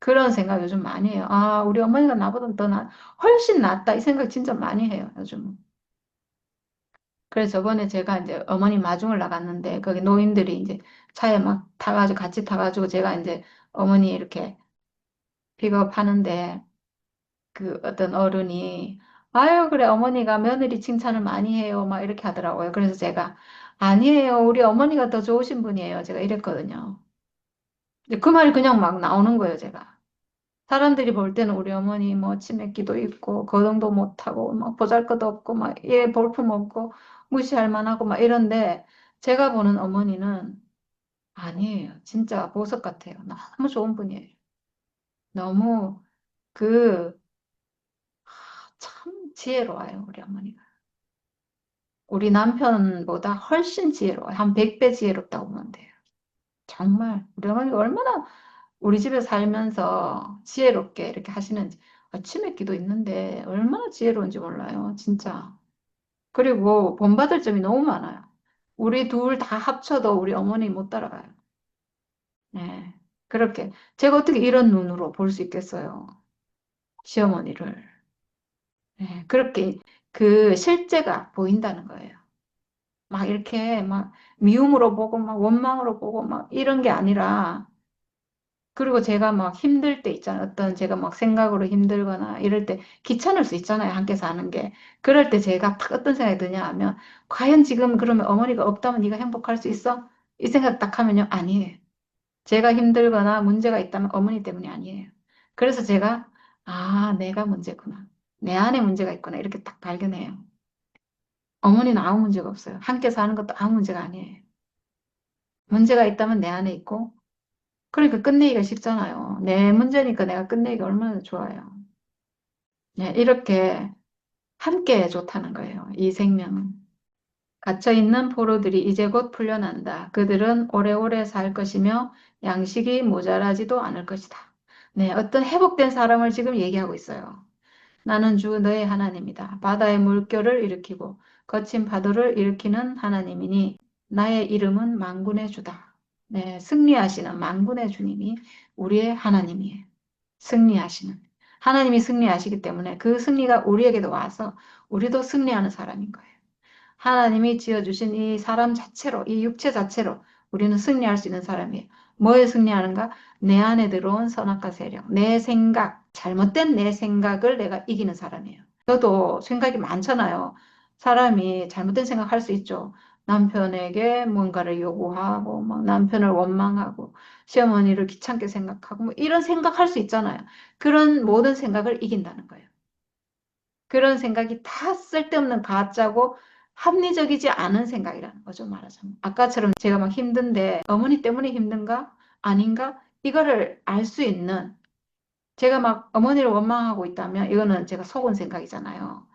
그런 생각 요즘 많이 해요. 우리 어머니가 나보다 훨씬 낫다. 이 생각 진짜 많이 해요, 요즘. 그래서 저번에 제가 이제 어머니 마중을 나갔는데, 거기 노인들이 이제 차에 막 타가지고, 같이 타가지고 제가 이제 어머니 이렇게 픽업하는데 그 어떤 어른이 아유 그래 어머니가 며느리 칭찬을 많이 해요 막 이렇게 하더라고요. 그래서 제가 아니에요 우리 어머니가 더 좋으신 분이에요 제가 이랬거든요. 근데 그 말이 그냥 막 나오는 거예요 제가. 사람들이 볼 때는 우리 어머니 뭐 치맥기도 있고 거동도 못하고 막 보잘것도 없고 막 얘 볼품 없고 무시할 만하고 막 이런데 제가 보는 어머니는 아니에요. 진짜 보석 같아요. 너무 좋은 분이에요. 너무 그 참 지혜로워요 우리 어머니가. 우리 남편보다 훨씬 지혜로워요. 한 100배 지혜롭다고 보면 돼요. 정말 우리 어머니가 얼마나 우리 집에 살면서 지혜롭게 이렇게 하시는지 치맥기도 있는데 얼마나 지혜로운지 몰라요. 진짜. 그리고 본받을 점이 너무 많아요. 우리 둘 다 합쳐도 우리 어머니 못 따라가요. 네. 그렇게 제가 어떻게 이런 눈으로 볼 수 있겠어요. 시어머니를. 네. 그렇게 그 실제가 보인다는 거예요. 막 이렇게 막 미움으로 보고 막 원망으로 보고 막 이런 게 아니라 그리고 제가 막 힘들 때 있잖아요. 어떤 제가 막 생각으로 힘들거나 이럴 때 귀찮을 수 있잖아요. 함께 사는 게. 그럴 때 제가 딱 어떤 생각이 드냐 하면 과연 지금 그러면 어머니가 없다면 네가 행복할 수 있어? 이 생각 딱 하면요. 아니에요. 제가 힘들거나 문제가 있다면 어머니 때문이 아니에요. 그래서 제가 아, 내가 문제구나. 내 안에 문제가 있구나. 이렇게 딱 발견해요. 어머니는 아무 문제가 없어요. 함께 사는 것도 아무 문제가 아니에요. 문제가 있다면 내 안에 있고 그러니까 끝내기가 쉽잖아요. 내 문제니까 내가 끝내기가 얼마나 좋아요. 네, 이렇게 함께 좋다는 거예요. 이 생명은. 갇혀있는 포로들이 이제 곧 풀려난다. 그들은 오래오래 살 것이며 양식이 모자라지도 않을 것이다. 네, 어떤 회복된 사람을 지금 얘기하고 있어요. 나는 주 너의 하나님이다. 바다의 물결을 일으키고 거친 파도를 일으키는 하나님이니 나의 이름은 만군의 주다. 네, 승리하시는 만군의 주님이 우리의 하나님이에요. 승리하시는. 하나님이 승리하시기 때문에 그 승리가 우리에게도 와서 우리도 승리하는 사람인 거예요. 하나님이 지어주신 이 사람 자체로, 이 육체 자체로 우리는 승리할 수 있는 사람이에요. 뭐에 승리하는가? 내 안에 들어온 선악과 세력, 내 생각, 잘못된 내 생각을 내가 이기는 사람이에요. 저도 생각이 많잖아요. 사람이 잘못된 생각할 수 있죠. 남편에게 뭔가를 요구하고, 막 남편을 원망하고, 시어머니를 귀찮게 생각하고, 뭐 이런 생각할 수 있잖아요. 그런 모든 생각을 이긴다는 거예요. 그런 생각이 다 쓸데없는 가짜고 합리적이지 않은 생각이라는 거죠, 말하자면. 아까처럼 제가 막 힘든데 어머니 때문에 힘든가? 아닌가? 이거를 알 수 있는 제가 막 어머니를 원망하고 있다면 이거는 제가 속은 생각이잖아요.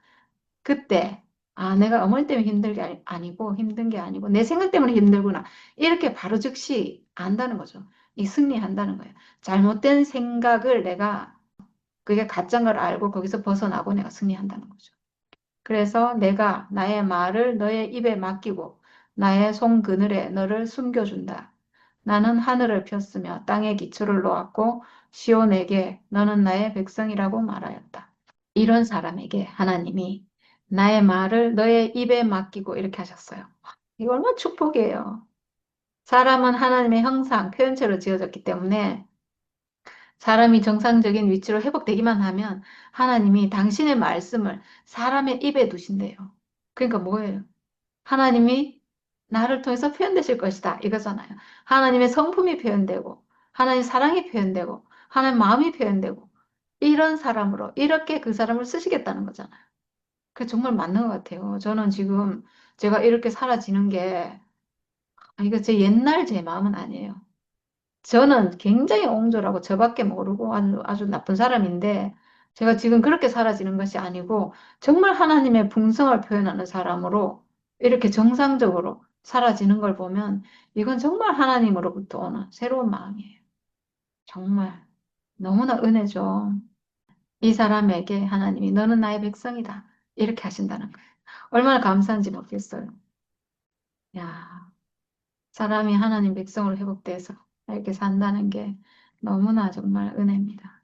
그때 아, 내가 어머니 때문에 힘든 게 아니고 힘든 게 아니고 내 생각 때문에 힘들구나. 이렇게 바로 즉시 안다는 거죠. 이 승리한다는 거예요. 잘못된 생각을 내가 그게 가짜인 걸 알고 거기서 벗어나고 내가 승리한다는 거죠. 그래서 내가 나의 말을 너의 입에 맡기고 나의 손그늘에 너를 숨겨준다. 나는 하늘을 폈으며 땅에 기초를 놓았고 시온에게 너는 나의 백성이라고 말하였다. 이런 사람에게 하나님이 나의 말을 너의 입에 맡기고 이렇게 하셨어요. 이거 얼마나 축복이에요. 사람은 하나님의 형상, 표현체로 지어졌기 때문에 사람이 정상적인 위치로 회복되기만 하면 하나님이 당신의 말씀을 사람의 입에 두신대요. 그러니까 뭐예요? 하나님이 나를 통해서 표현되실 것이다. 이거잖아요. 하나님의 성품이 표현되고, 하나님의 사랑이 표현되고, 하나님의 마음이 표현되고, 이런 사람으로, 이렇게 그 사람을 쓰시겠다는 거잖아요. 그게 정말 맞는 것 같아요. 저는 지금 제가 이렇게 사라지는 게, 이거 제 옛날 제 마음은 아니에요. 저는 굉장히 옹졸하고 저밖에 모르고 아주 나쁜 사람인데 제가 지금 그렇게 사라지는 것이 아니고 정말 하나님의 풍성을 표현하는 사람으로 이렇게 정상적으로 사라지는 걸 보면 이건 정말 하나님으로부터 오는 새로운 마음이에요. 정말 너무나 은혜죠. 이 사람에게 하나님이 너는 나의 백성이다. 이렇게 하신다는 거예요. 얼마나 감사한지 모르겠어요. 야, 사람이 하나님 백성으로 회복돼서 이렇게 산다는 게 너무나 정말 은혜입니다.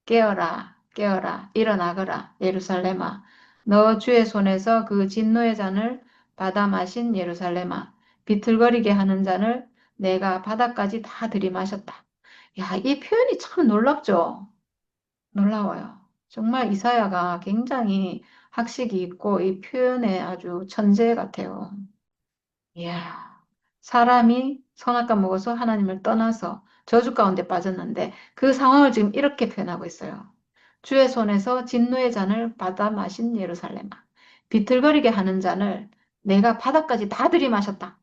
깨어라, 깨어라, 일어나거라, 예루살렘아. 너 주의 손에서 그 진노의 잔을 받아 마신 예루살렘아. 비틀거리게 하는 잔을 내가 바닥까지 다 들이마셨다. 야, 이 표현이 참 놀랍죠? 놀라워요. 정말 이사야가 굉장히 학식이 있고 이 표현에 아주 천재 같아요. 이야, 사람이 선악과 먹어서 하나님을 떠나서 저주 가운데 빠졌는데 그 상황을 지금 이렇게 표현하고 있어요. 주의 손에서 진노의 잔을 받아 마신 예루살렘아. 비틀거리게 하는 잔을 내가 바닥까지 다 들이마셨다.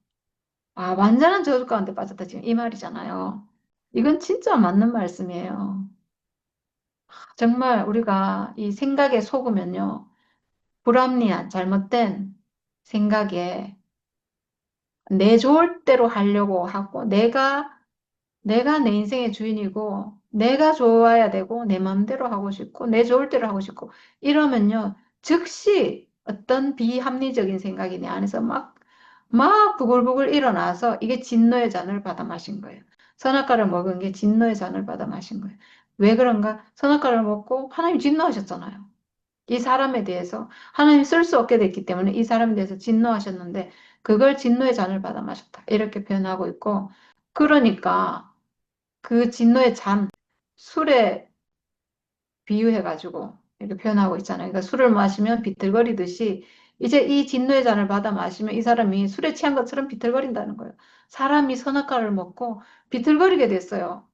아, 완전한 저주 가운데 빠졌다. 지금 이 말이잖아요. 이건 진짜 맞는 말씀이에요. 정말 우리가 이 생각에 속으면요. 불합리한, 잘못된 생각에 내 좋을 대로 하려고 하고 내가 내 인생의 주인이고 내가 좋아야 되고 내 마음대로 하고 싶고 내 좋을 대로 하고 싶고 이러면요. 즉시 어떤 비합리적인 생각이 내 안에서 막 부글부글 일어나서 이게 진노의 잔을 받아 마신 거예요. 선악과를 먹은 게 진노의 잔을 받아 마신 거예요. 왜 그런가? 선악과를 먹고 하나님 진노하셨잖아요. 이 사람에 대해서 하나님 쓸 수 없게 됐기 때문에 이 사람에 대해서 진노하셨는데 그걸 진노의 잔을 받아 마셨다. 이렇게 표현하고 있고 그러니까 그 진노의 잔, 술에 비유해가지고 이렇게 표현하고 있잖아요. 그러니까 술을 마시면 비틀거리듯이 이제 이 진노의 잔을 받아 마시면 이 사람이 술에 취한 것처럼 비틀거린다는 거예요. 사람이 선악과를 먹고 비틀거리게 됐어요.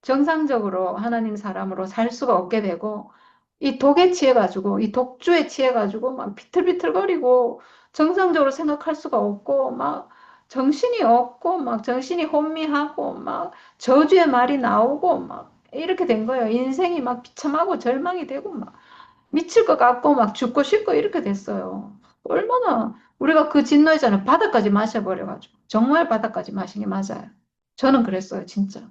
정상적으로 하나님 사람으로 살 수가 없게 되고 이 독에 취해가지고 이 독주에 취해가지고 막 비틀비틀거리고 정상적으로 생각할 수가 없고 막 정신이 없고 막 정신이 혼미하고 막 저주의 말이 나오고 막 이렇게 된 거예요. 인생이 막 비참하고 절망이 되고 막 미칠 것 같고 막 죽고 싶고 이렇게 됐어요. 얼마나 우리가 그 진노의 잔을 바닥까지 마셔버려가지고 정말 바닥까지 마신 게 맞아요. 저는 그랬어요, 진짜.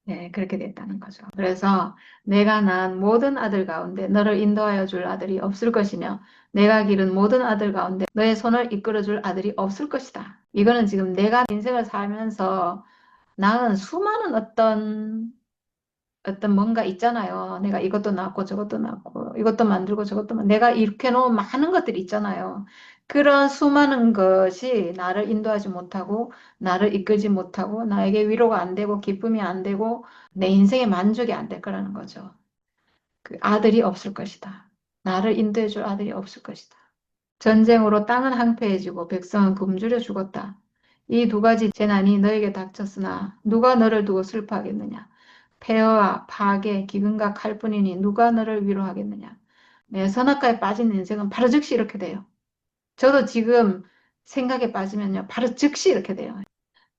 네, 그렇게 됐다는 거죠. 그래서 내가 낳은 모든 아들 가운데 너를 인도하여 줄 아들이 없을 것이며 내가 기른 모든 아들 가운데 너의 손을 이끌어 줄 아들이 없을 것이다. 이거는 지금 내가 인생을 살면서 낳은 수많은 어떤 뭔가 있잖아요. 내가 이것도 낳고 저것도 낳고 이것도 만들고 저것도 내가 이렇게 놓은 많은 것들이 있잖아요. 그런 수많은 것이 나를 인도하지 못하고 나를 이끌지 못하고 나에게 위로가 안 되고 기쁨이 안 되고 내 인생의 만족이 안 될 거라는 거죠. 그 아들이 없을 것이다. 나를 인도해 줄 아들이 없을 것이다. 전쟁으로 땅은 황폐해지고 백성은 굶주려 죽었다. 이 두 가지 재난이 너에게 닥쳤으나 누가 너를 두고 슬퍼하겠느냐? 폐허와 파괴, 기근과 칼뿐이니 누가 너를 위로하겠느냐? 내 선악과에 빠진 인생은 바로 즉시 이렇게 돼요. 저도 지금 생각에 빠지면요. 바로 즉시 이렇게 돼요.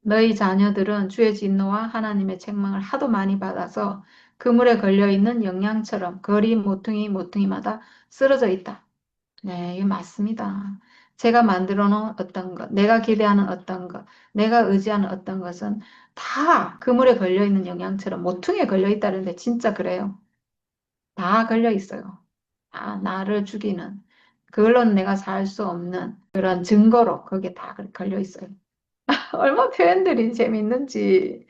너희 자녀들은 주의 진노와 하나님의 책망을 하도 많이 받아서 그물에 걸려있는 영양처럼 거리 모퉁이마다 쓰러져 있다. 네, 이게 맞습니다. 제가 만들어 놓은 어떤 것, 내가 기대하는 어떤 것, 내가 의지하는 어떤 것은 다 그물에 걸려 있는 영양처럼 모퉁이에 걸려 있다는데 진짜 그래요. 다 걸려 있어요. 다 나를 죽이는, 그걸로는 내가 살 수 없는 그런 증거로 거기에 다 걸려 있어요. 얼마 표현들이 재밌는지.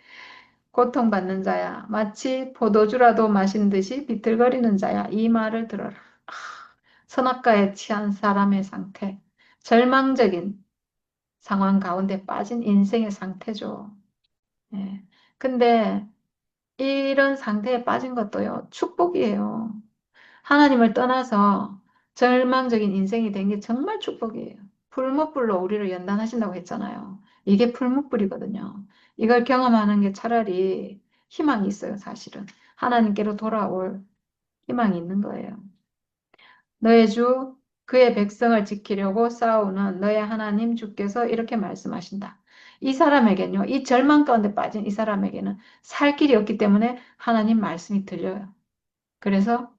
고통받는 자야, 마치 포도주라도 마신 듯이 비틀거리는 자야, 이 말을 들어라. 선악과에 취한 사람의 상태, 절망적인 상황 가운데 빠진 인생의 상태죠. 예. 근데 이런 상태에 빠진 것도요, 축복이에요. 하나님을 떠나서 절망적인 인생이 된 게 정말 축복이에요. 풀무불로 우리를 연단하신다고 했잖아요. 이게 풀무불이거든요. 이걸 경험하는 게 차라리 희망이 있어요, 사실은. 하나님께로 돌아올 희망이 있는 거예요. 너의 주 그의 백성을 지키려고 싸우는 너의 하나님 주께서 이렇게 말씀하신다. 이 사람에게는요, 이 절망 가운데 빠진 이 사람에게는 살 길이 없기 때문에 하나님 말씀이 들려요. 그래서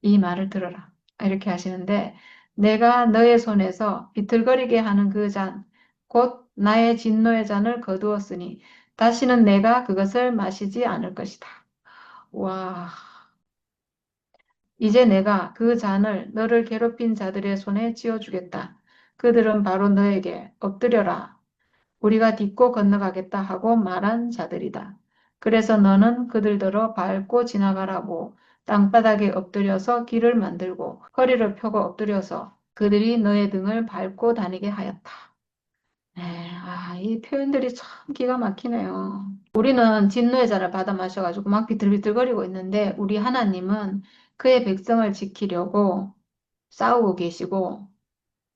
이 말을 들어라. 이렇게 하시는데 내가 너의 손에서 비틀거리게 하는 그 잔, 곧 나의 진노의 잔을 거두었으니 다시는 내가 그것을 마시지 않을 것이다. 와, 이제 내가 그 잔을 너를 괴롭힌 자들의 손에 쥐어주겠다. 그들은 바로 너에게 엎드려라. 우리가 딛고 건너가겠다 하고 말한 자들이다. 그래서 너는 그들더러 밟고 지나가라고 땅바닥에 엎드려서 길을 만들고 허리를 펴고 엎드려서 그들이 너의 등을 밟고 다니게 하였다. 네, 이 표현들이 참 기가 막히네요. 우리는 진노의 잔을 받아 마셔가지고 막 비틀비틀거리고 있는데 우리 하나님은 그의 백성을 지키려고 싸우고 계시고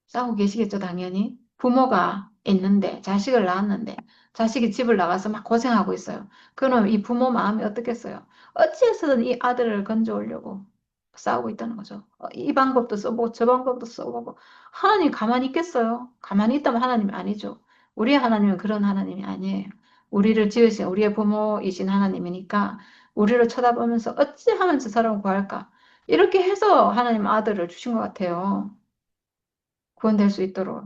싸우고 계시겠죠, 당연히. 부모가 있는데, 자식을 낳았는데, 자식이 집을 나가서 막 고생하고 있어요. 그럼 이 부모 마음이 어떻겠어요? 어찌해서든 이 아들을 건져오려고 싸우고 있다는 거죠. 이 방법도 써보고, 저 방법도 써보고. 하나님 가만히 있겠어요? 가만히 있다면 하나님이 아니죠. 우리의 하나님은 그런 하나님이 아니에요. 우리를 지으신, 우리의 부모이신 하나님이니까, 우리를 쳐다보면서 어찌하면 저 사람을 구할까? 이렇게 해서 하나님 아들을 주신 것 같아요. 구원될 수 있도록.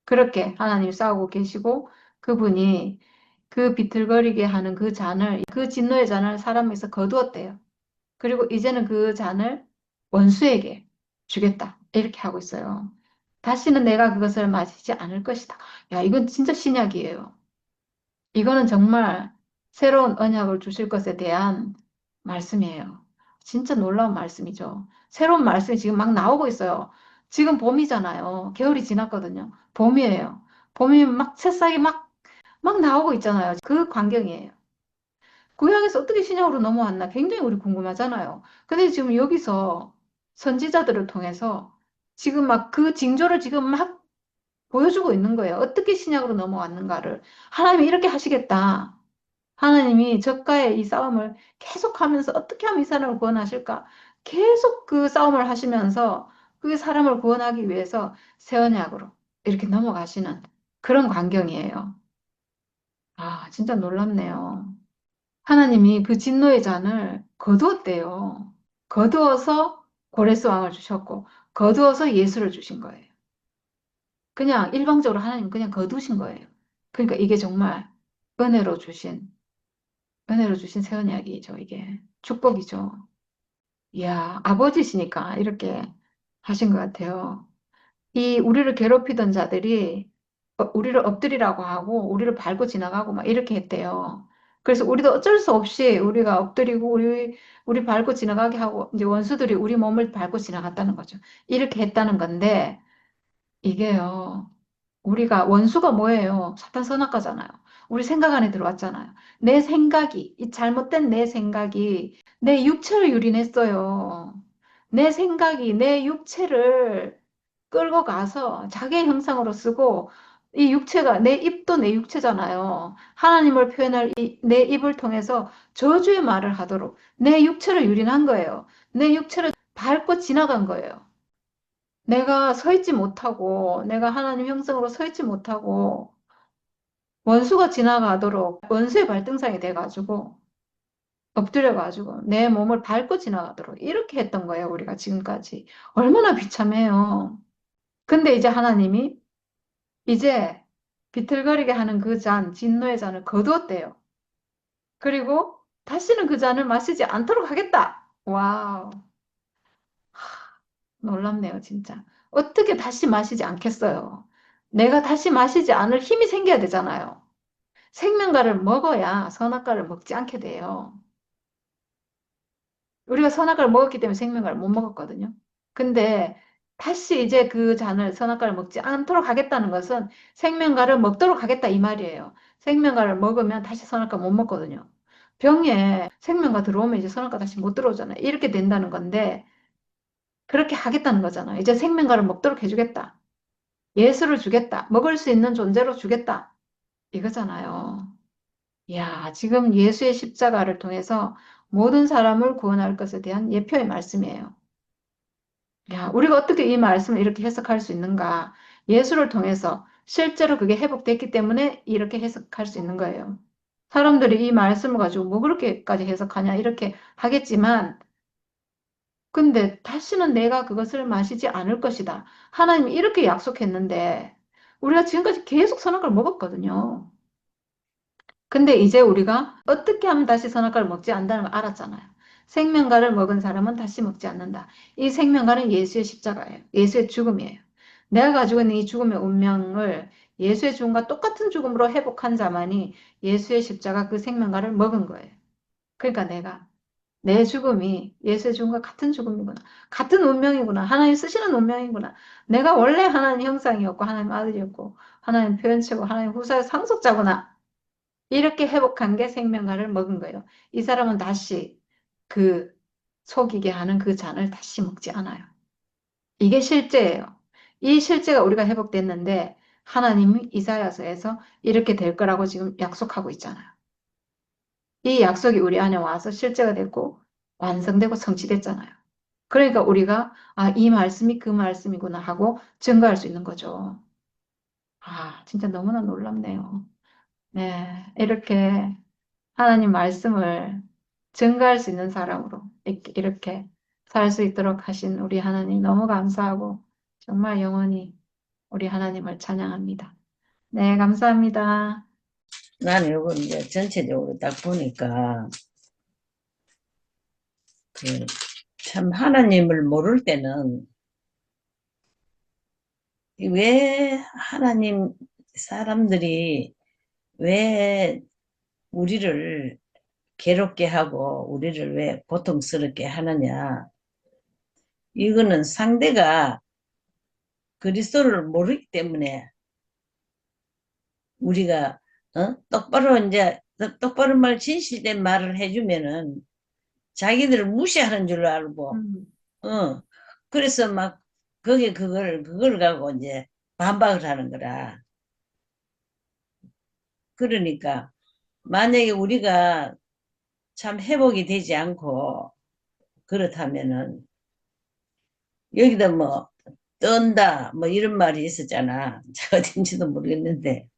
그렇게 하나님 싸우고 계시고 그분이 그 비틀거리게 하는 그 잔을, 그 진노의 잔을 사람에서 거두었대요. 그리고 이제는 그 잔을 원수에게 주겠다. 이렇게 하고 있어요. 다시는 내가 그것을 마시지 않을 것이다. 야, 이건 진짜 신약이에요. 이거는 정말 새로운 언약을 주실 것에 대한 말씀이에요. 진짜 놀라운 말씀이죠. 새로운 말씀이 지금 막 나오고 있어요. 지금 봄이잖아요. 겨울이 지났거든요. 봄이에요. 봄이 막 새싹이 막 나오고 있잖아요. 그 광경이에요. 구약에서 어떻게 신약으로 넘어왔나 굉장히 우리 궁금하잖아요. 근데 지금 여기서 선지자들을 통해서 지금 막 그 징조를 지금 막 보여주고 있는 거예요. 어떻게 신약으로 넘어왔는가를. 하나님이 이렇게 하시겠다. 하나님이 저가의 이 싸움을 계속하면서 어떻게 하면 이 사람을 구원하실까? 계속 그 싸움을 하시면서 그 사람을 구원하기 위해서 새 언약으로 이렇게 넘어가시는 그런 광경이에요. 진짜 놀랍네요. 하나님이 그 진노의 잔을 거두었대요. 거두어서 고레스 왕을 주셨고, 거두어서 예수를 주신 거예요. 그냥 일방적으로 하나님 그냥 거두신 거예요. 그러니까 이게 정말 은혜로 주신, 은혜로 주신 새 언약이죠, 이게. 축복이죠. 이야, 아버지시니까 이렇게 하신 것 같아요. 이 우리를 괴롭히던 자들이 우리를 엎드리라고 하고 우리를 밟고 지나가고 막 이렇게 했대요. 그래서 우리도 어쩔 수 없이 우리가 엎드리고 우리 밟고 지나가게 하고 이제 원수들이 우리 몸을 밟고 지나갔다는 거죠. 이렇게 했다는 건데 이게요. 우리가 원수가 뭐예요? 사탄 선악과잖아요. 우리 생각 안에 들어왔잖아요. 내 생각이, 이 잘못된 내 생각이 내 육체를 유린했어요. 내 생각이 내 육체를 끌고 가서 자기의 형상으로 쓰고 이 육체가 내 입도 내 육체잖아요. 하나님을 표현할 내 입을 통해서 저주의 말을 하도록 내 육체를 유린한 거예요. 내 육체를 밟고 지나간 거예요. 내가 서 있지 못하고, 내가 하나님 형상으로 서 있지 못하고, 원수가 지나가도록 원수의 발등상이 돼가지고, 엎드려가지고, 내 몸을 밟고 지나가도록, 이렇게 했던 거예요, 우리가 지금까지. 얼마나 비참해요. 근데 이제 하나님이, 이제 비틀거리게 하는 그 잔, 진노의 잔을 거두었대요. 그리고 다시는 그 잔을 마시지 않도록 하겠다. 와우, 놀랍네요, 진짜. 어떻게 다시 마시지 않겠어요? 내가 다시 마시지 않을 힘이 생겨야 되잖아요. 생명과를 먹어야 선악과를 먹지 않게 돼요. 우리가 선악과를 먹었기 때문에 생명과를 못 먹었거든요. 근데 다시 이제 그 잔을 선악과를 먹지 않도록 하겠다는 것은 생명과를 먹도록 하겠다 이 말이에요. 생명과를 먹으면 다시 선악과 못 먹거든요. 병에 생명과 들어오면 이제 선악과 다시 못 들어오잖아요. 이렇게 된다는 건데 그렇게 하겠다는 거잖아요. 이제 생명과를 먹도록 해주겠다. 예수를 주겠다. 먹을 수 있는 존재로 주겠다. 이거잖아요. 야, 지금 예수의 십자가를 통해서 모든 사람을 구원할 것에 대한 예표의 말씀이에요. 야, 우리가 어떻게 이 말씀을 이렇게 해석할 수 있는가? 예수를 통해서 실제로 그게 회복됐기 때문에 이렇게 해석할 수 있는 거예요. 사람들이 이 말씀을 가지고 뭐 그렇게까지 해석하냐 이렇게 하겠지만, 근데 다시는 내가 그것을 마시지 않을 것이다. 하나님이 이렇게 약속했는데, 우리가 지금까지 계속 선악을 먹었거든요. 근데 이제 우리가 어떻게 하면 다시 선악과를 먹지 않는다는 걸 알았잖아요. 생명과를 먹은 사람은 다시 먹지 않는다. 이 생명과는 예수의 십자가예요. 예수의 죽음이에요. 내가 가지고 있는 이 죽음의 운명을 예수의 죽음과 똑같은 죽음으로 회복한 자만이 예수의 십자가 그 생명과를 먹은 거예요. 그러니까 내 죽음이 예수의 죽음과 같은 죽음이구나. 같은 운명이구나. 하나님 쓰시는 운명이구나. 내가 원래 하나님 형상이었고 하나님 아들이었고 하나님 표현체고 하나님 후사의 상속자구나. 이렇게 회복한 게 생명과를 먹은 거예요. 이 사람은 다시 그 속이게 하는 그 잔을 다시 먹지 않아요. 이게 실제예요. 이 실제가 우리가 회복됐는데 하나님이 이사야서에서 이렇게 될 거라고 지금 약속하고 있잖아요. 이 약속이 우리 안에 와서 실제가 됐고 완성되고 성취됐잖아요. 그러니까 우리가 아, 이 말씀이 그 말씀이구나 하고 증거할 수 있는 거죠. 아, 진짜 너무나 놀랍네요. 네, 이렇게 하나님 말씀을 증거할 수 있는 사람으로 이렇게 살 수 있도록 하신 우리 하나님 너무 감사하고 정말 영원히 우리 하나님을 찬양합니다. 네, 감사합니다. 나는 요거 이제 전체적으로 딱 보니까, 참 하나님을 모를 때는, 왜 하나님 사람들이 왜 우리를 괴롭게 하고 우리를 왜 고통스럽게 하느냐. 이거는 상대가 그리스도를 모르기 때문에 우리가 똑바로 이제 똑바른 말 진실된 말을 해주면은 자기들을 무시하는 줄 알고 어 그래서 막 거기에 그걸 가고 이제 반박을 하는 거라. 그러니까 만약에 우리가 참 회복이 되지 않고 그렇다면은 여기다 뭐 떤다 뭐 이런 말이 있었잖아. 제가 어딘지도 모르겠는데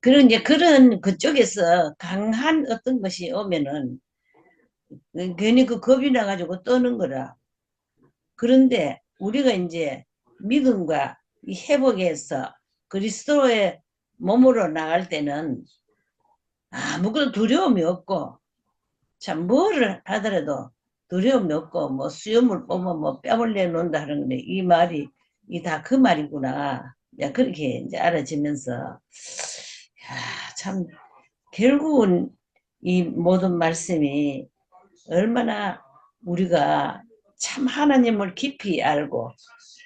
그런 이제 그런 그쪽에서 강한 어떤 것이 오면은 괜히 그 겁이 나가지고 떠는 거라. 그런데 우리가 이제 믿음과 이 회복에서 그리스도의 몸으로 나갈 때는 아무것도 두려움이 없고 참 뭐를 하더라도 두려움이 없고 뭐 수염을 뽑으면 뭐 뺨을 내놓는다 하는 건데 이 말이 이 다 그 말이구나. 야 그렇게 이제 알아지면서 야, 참 결국은 이 모든 말씀이 얼마나 우리가 참 하나님을 깊이 알고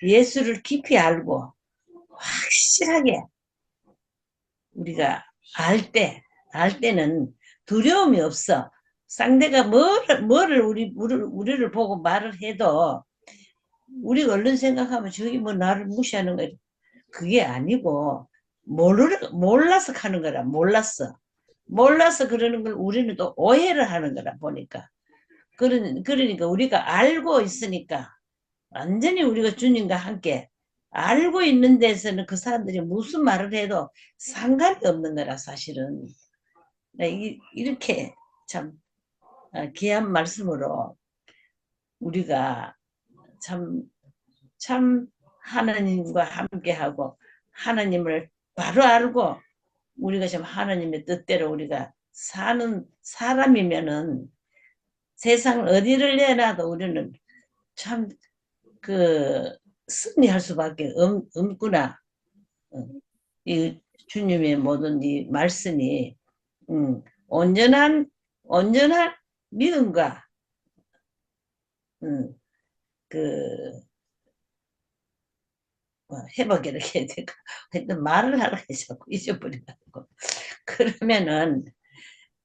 예수를 깊이 알고 확실하게 우리가 알 때는 두려움이 없어. 상대가 뭐를 우리를 보고 말을 해도 우리가 얼른 생각하면 저기 뭐 나를 무시하는 거야. 그게 아니고 몰라서 하는 거라. 몰라서 그러는 걸 우리는 또 오해를 하는 거라 보니까. 그러니까 우리가 알고 있으니까 완전히 우리가 주님과 함께 알고 있는 데서는 그 사람들이 무슨 말을 해도 상관이 없는 거라 사실은. 이렇게 참 귀한 말씀으로 우리가 참, 참 하나님과 함께하고 하나님을 바로 알고 우리가 참 하나님의 뜻대로 우리가 사는 사람이면은 세상 어디를 내놔도 우리는 참 그 승리할 수밖에 없구나. 이 주님의 모든 이 말씀이 온전한 믿음과 음, 그 회복 이렇게 되고 하여튼 말을 하려고 자꾸 잊어버리고 그러면은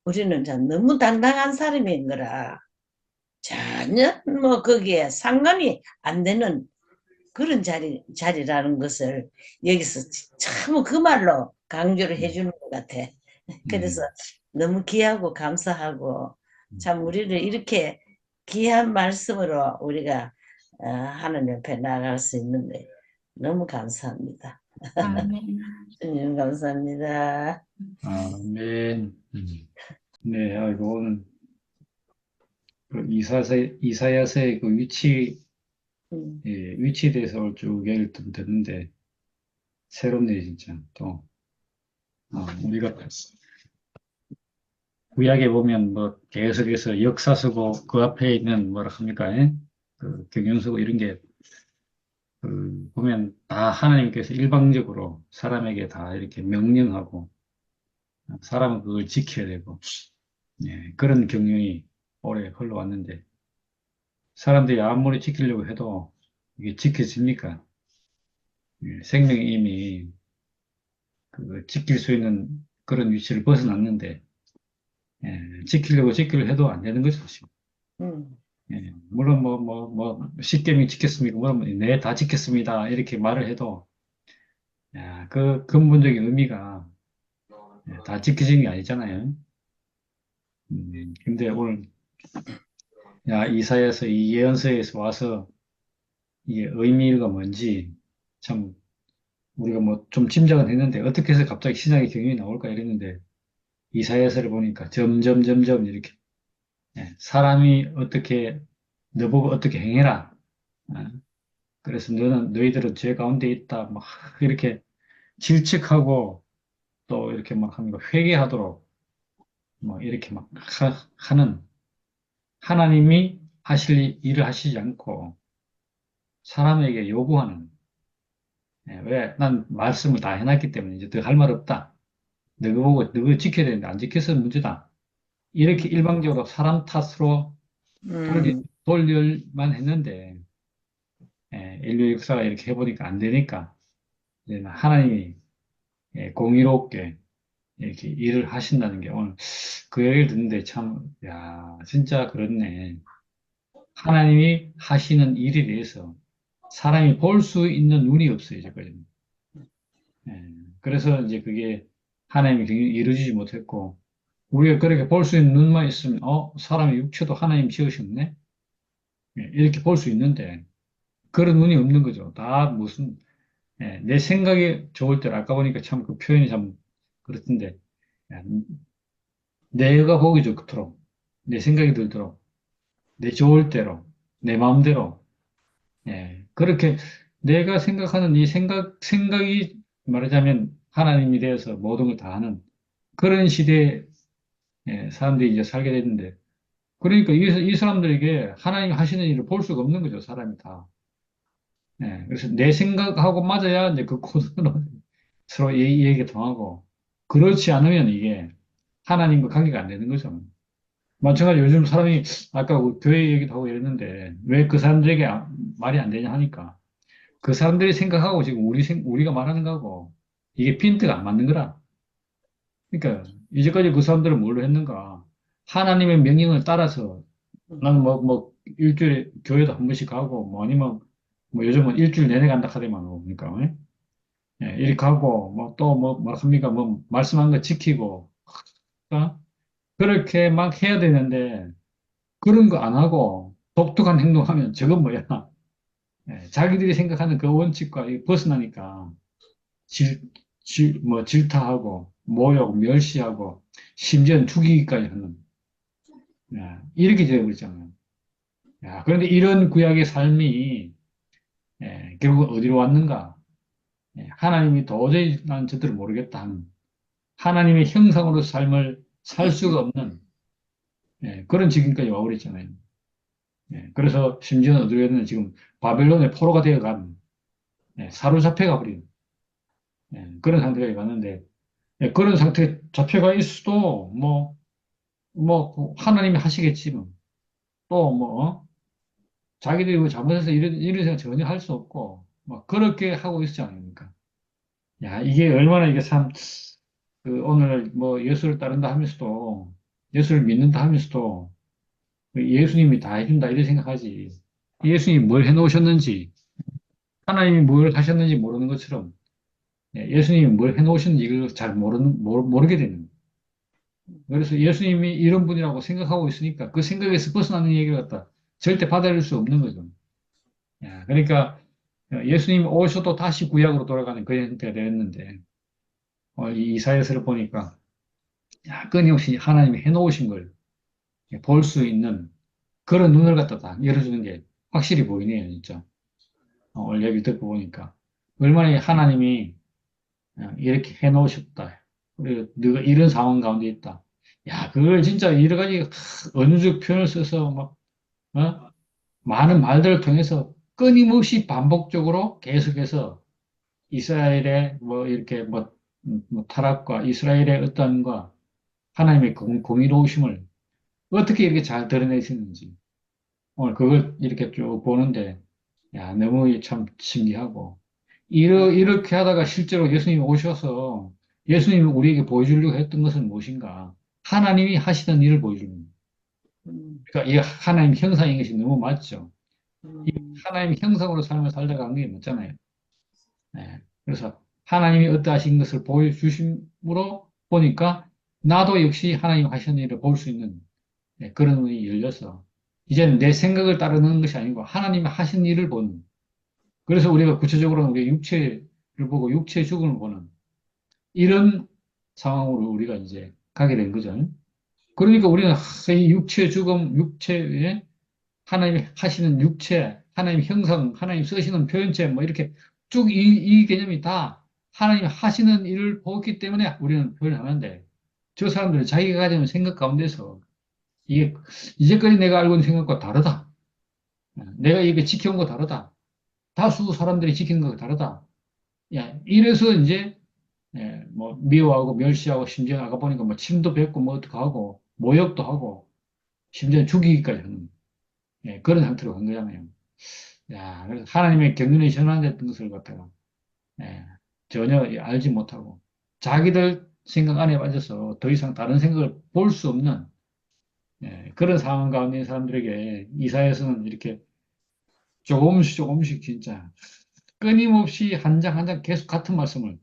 우리는 너무 당당한 사람인 거라 전혀 뭐 거기에 상관이 안 되는 그런 자리라는 것을 여기서 참 그 말로 강조를 해주는 것 같아. 그래서 너무 귀하고 감사하고 참 우리를 이렇게 귀한 말씀으로 우리가 하나님 옆에 나아갈 수 있는데 너무 감사합니다. 아멘. 주님 감사합니다. 아멘. 네, 아이고, 오늘 그 이사야서의 그 음, 위치에 대해서 쭉 얘기를 좀 듣는데, 새롭네, 진짜. 또, 우리가 구약에 보면 뭐 계속해서 역사 쓰고 그 앞에 있는 뭐라 합니까? 그 경영 쓰고 이런 게, 보면 다 하나님께서 일방적으로 사람에게 다 이렇게 명령하고, 사람은 그걸 지켜야 되고, 그런 경영이 오래 흘러왔는데, 사람들이 아무리 지키려고 해도 이게 지켜집니까? 생명이 이미 그 지킬 수 있는 그런 위치를 벗어났는데, 지키려고 지키려 해도 안 되는 거죠, 지금. 음, 물론 십계명 지켰습니까? 물론 네, 다 지켰습니다. 이렇게 말을 해도, 야, 그 근본적인 의미가 다 지켜진 게 아니잖아요. 근데 오늘, 야, 이사야서 이 예언서에서 와서 이게 의미가 뭔지 참 우리가 뭐 좀 짐작은 했는데 어떻게 해서 갑자기 신약의 경영이 나올까 이랬는데 이사야서를 보니까 점점 이렇게 사람이 어떻게 너보고 어떻게 행해라. 어, 그래서 너희들은 죄 가운데 있다. 막 이렇게 질책하고 또 이렇게 막 하는 거 회개하도록 뭐 이렇게 막 하는 하나님이 하실 일을 하시지 않고 사람에게 요구하는 왜? 난 말씀을 다 해놨기 때문에 이제 더 할 말 없다. 너가 보고 너가 지켜야 되는데 안 지켜서 문제다. 이렇게 일방적으로 사람 탓으로 음, 돌릴만 했는데 인류 역사가 이렇게 해보니까 안 되니까 이제 하나님이 공의롭게 이렇게 일을 하신다는 게 오늘 그 얘기를 듣는데 참, 야, 진짜 그렇네. 하나님이 하시는 일에 대해서 사람이 볼 수 있는 눈이 없어요, 이제까지. 그래서 이제 그게 하나님이 경영이 이루어지지 못했고, 우리가 그렇게 볼 수 있는 눈만 있으면, 사람의 육체도 하나님 지으셨네? 이렇게 볼 수 있는데, 그런 눈이 없는 거죠. 다 무슨, 내 생각이 좋을 때, 아까 보니까 참 그 표현이 참 그렇던데, 야, 내가 보기 좋도록, 내 생각이 들도록, 내 좋을 대로, 내 마음대로, 그렇게 내가 생각하는 이 생각이 말하자면 하나님이 되어서 모든 걸 다 하는 그런 시대에 사람들이 이제 살게 됐는데, 그러니까 이 사람들에게 하나님 하시는 일을 볼 수가 없는 거죠, 사람이 다. 그래서 내 생각하고 맞아야 이제 그 코드로 서로 얘기가 통하고, 그렇지 않으면 이게 하나님과 관계가 안 되는 거죠. 마찬가지로 요즘 사람이 아까 그 교회 얘기도 하고 이랬는데, 왜 그 사람들에게 말이 안 되냐 하니까, 그 사람들이 생각하고 지금 우리가 말하는 거하고, 이게 핀트가 안 맞는 거라. 그러니까, 이제까지 그 사람들은 뭘로 했는가? 하나님의 명령을 따라서 나는 일주일에 교회도 한 번씩 가고, 뭐 아니면, 뭐 요즘은 일주일 내내 간다 하더만, 그러니까, 이렇게 가고, 뭐 합니까? 뭐, 말씀한 거 지키고, 어? 그렇게 막 해야 되는데, 그런 거 안 하고, 독특한 행동하면 저건 뭐야? 자기들이 생각하는 그 원칙과 벗어나니까, 질타하고, 모욕, 멸시하고, 심지어는 죽이기까지 하는, 이렇게 되어버리잖아요. 야, 그런데 이런 구약의 삶이 결국 어디로 왔는가? 하나님이 도저히 난 저들을 모르겠다 하는 하나님의 형상으로 삶을 살 수가 없는 그런 지금까지 와버렸잖아요. 그래서 심지어는 어디로 갔느냐 지금 바벨론의 포로가 되어간 사로잡혀가 버린 그런 상태가 갔는데 그런 상태에 잡혀가 있어도 뭐 하나님이 하시겠지 뭐. 또 자기들이 뭐 잘못해서 이런 생각 전혀 할 수 없고 막 그렇게 하고 있지 않습니까? 야, 이게 얼마나 이게 참, 오늘 뭐 예수를 따른다 하면서도, 예수를 믿는다 하면서도, 예수님이 다 해준다, 이렇게 생각하지. 예수님이 뭘 해놓으셨는지, 하나님이 뭘 하셨는지 모르는 것처럼, 예수님이 뭘 해놓으셨는지 이걸 잘 모르게 되는 거예요. 그래서 예수님이 이런 분이라고 생각하고 있으니까 그 생각에서 벗어나는 얘기를 갖다 절대 받아들일 수 없는 거죠. 야, 그러니까 예수님이 오셔도 다시 구약으로 돌아가는 그 형태가 되었는데, 이 이사야서를 보니까 야, 끊임없이 하나님이 해놓으신 걸 볼 수 있는 그런 눈을 갖다 딱 열어주는 게 확실히 보이네요, 진짜. 오늘 얘기 듣고 보니까. 얼마나 하나님이 이렇게 해놓으셨다. 그리고 네가 이런 상황 가운데 있다. 야, 그걸 진짜 여러 가지 은유적 표현을 써서 많은 말들을 통해서 끊임없이 반복적으로 계속해서 이스라엘의 이렇게 타락과 이스라엘의 어떤과 하나님의 공의로우심을 어떻게 이렇게 잘 드러내시는지 오늘 그걸 이렇게 쭉 보는데 너무 참 신기하고 이렇게 하다가 실제로 예수님이 오셔서 예수님이 우리에게 보여주려고 했던 것은 무엇인가? 하나님이 하시던 일을 보여주는 거예요. 음, 그러니까 이 하나님 형상인 것이 너무 맞죠. 이 음, 하나님 형상으로 삶을 살다가 한 게 맞잖아요. 네. 그래서 하나님이 어떠하신 것을 보여주심으로 보니까 나도 역시 하나님 하시는 일을 볼 수 있는 그런 눈이 열려서 이제는 내 생각을 따르는 것이 아니고 하나님이 하신 일을 보는. 그래서 우리가 구체적으로는 우리 육체를 보고 육체의 죽음을 보는 이런 상황으로 우리가 이제 가게 된 거죠. 그러니까 우리는 이 육체의 죽음, 육체에 하나님이 하시는 육체, 하나님 형상, 하나님 쓰시는 표현체, 뭐 이렇게 쭉 이 개념이 다 하나님이 하시는 일을 보기 때문에 우리는 표현하는데 저 사람들은 자기가 가지는 생각 가운데서 이게 이제까지 내가 알고 있는 생각과 다르다. 내가 이게 지켜온 거 다르다. 다수 사람들이 지키는 거가 다르다. 야, 이래서 이제 뭐 미워하고 멸시하고 심지어 아까 보니까 뭐 침도 뱉고 뭐 어떻게 하고 모욕도 하고 심지어 죽이기까지 하는 그런 상태로 간 거잖아요. 야, 그래서 하나님의 경륜에 전환됐던 것을 갖다가 예, 전혀 알지 못하고 자기들 생각 안에 빠져서 더 이상 다른 생각을 볼 수 없는 그런 상황 가운데 있는 사람들에게 이사야서는 이렇게 조금씩 조금씩 진짜 끊임없이 한 장 한 장 계속 같은 말씀을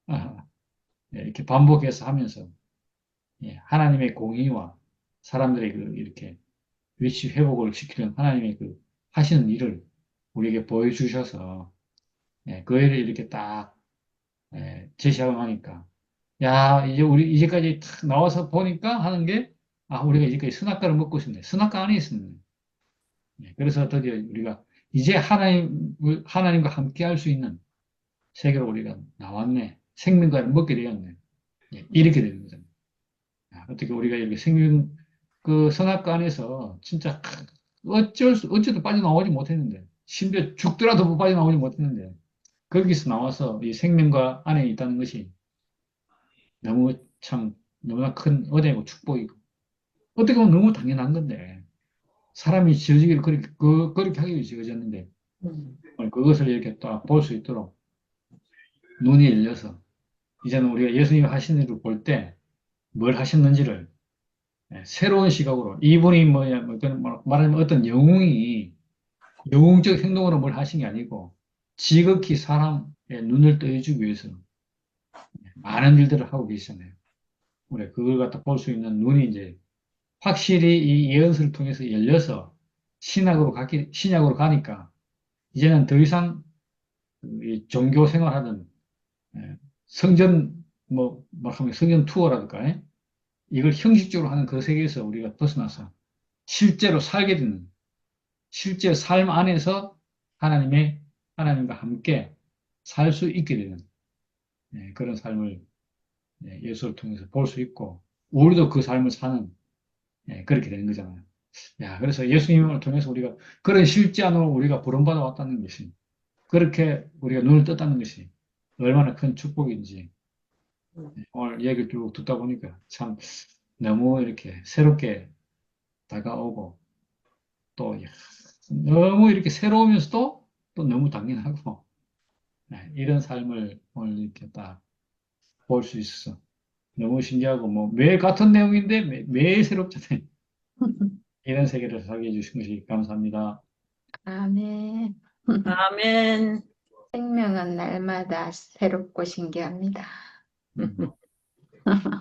아, 이렇게 반복해서 하면서 하나님의 공의와 사람들의 그 이렇게 위치 회복을 시키는 하나님의 그 하시는 일을 우리에게 보여주셔서 그 일을 이렇게 딱 제시하고 나니까 야 이제 우리 이제까지 탁 나와서 보니까 하는 게 우리가 이제까지 선악과를 먹고 있었네. 선악과 안에 있었네. 그래서 드디어 우리가 이제 하나님과 함께 할 수 있는 세계로 우리가 나왔네. 생명과를 먹게 되었네. 이렇게 되는 거잖아요. 어떻게 우리가 이렇게 그 선악과 안에서 진짜 어째도 빠져나오지 못했는데, 심지어 죽더라도 빠져나오지 못했는데, 거기서 나와서 이 생명과 안에 있다는 것이 너무 참, 너무나 큰 은혜고 축복이고, 어떻게 보면 너무 당연한 건데, 사람이 지어지기를 그렇게 하기 위해 지어졌는데, 음, 오늘 그것을 이렇게 딱 볼 수 있도록 눈이 열려서, 이제는 우리가 예수님 하신 일을 볼 때, 뭘 하셨는지를 새로운 시각으로 이분이 뭐냐 말하자면 어떤 영웅적 행동으로 뭘 하신 게 아니고 지극히 사람의 눈을 떠주기 위해서 많은 일들을 하고 계시잖아요. 우리 그걸 갖다 볼 수 있는 눈이 이제 확실히 이 예언서를 통해서 열려서 신약으로 가니까 이제는 더 이상 이 종교 생활하는 예, 성전 뭐 하면 성전 투어라든가 이걸 형식적으로 하는 그 세계에서 우리가 벗어나서 실제로 살게 되는 실제 삶 안에서 하나님과 함께 살 수 있게 되는 그런 삶을 예수를 통해서 볼 수 있고 우리도 그 삶을 사는 그렇게 되는 거잖아요. 야, 그래서 예수님을 통해서 우리가 그런 실제안으로 우리가 부름받아 왔다는 것이 그렇게 우리가 눈을 떴다는 것이 얼마나 큰 축복인지 오늘 얘기를 쭉 듣다 보니까 참 너무 이렇게 새롭게 다가오고 또 너무 이렇게 새로우면서도 또 너무 당연하고 이런 삶을 오늘 이렇게 딱 볼 수 있어서 너무 신기하고 뭐 매일 같은 내용인데 매일 새롭잖아요. 이런 세계를 살게 해주신 것이 감사합니다. 아멘. 아멘. 생명은 날마다 새롭고 신기합니다. 음,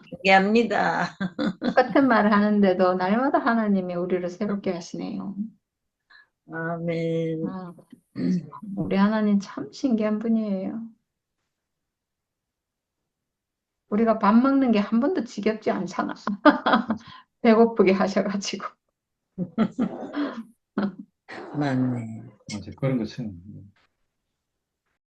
신기합니다. 똑같은 말을 하는데도 날마다 하나님이 우리를 새롭게 하시네요. 아멘. 아, 우리 하나님 참 신기한 분이에요. 우리가 밥 먹는 게 한 번도 지겹지 않잖아. 배고프게 하셔가지고. 맞네. 맞아요. 그런 것은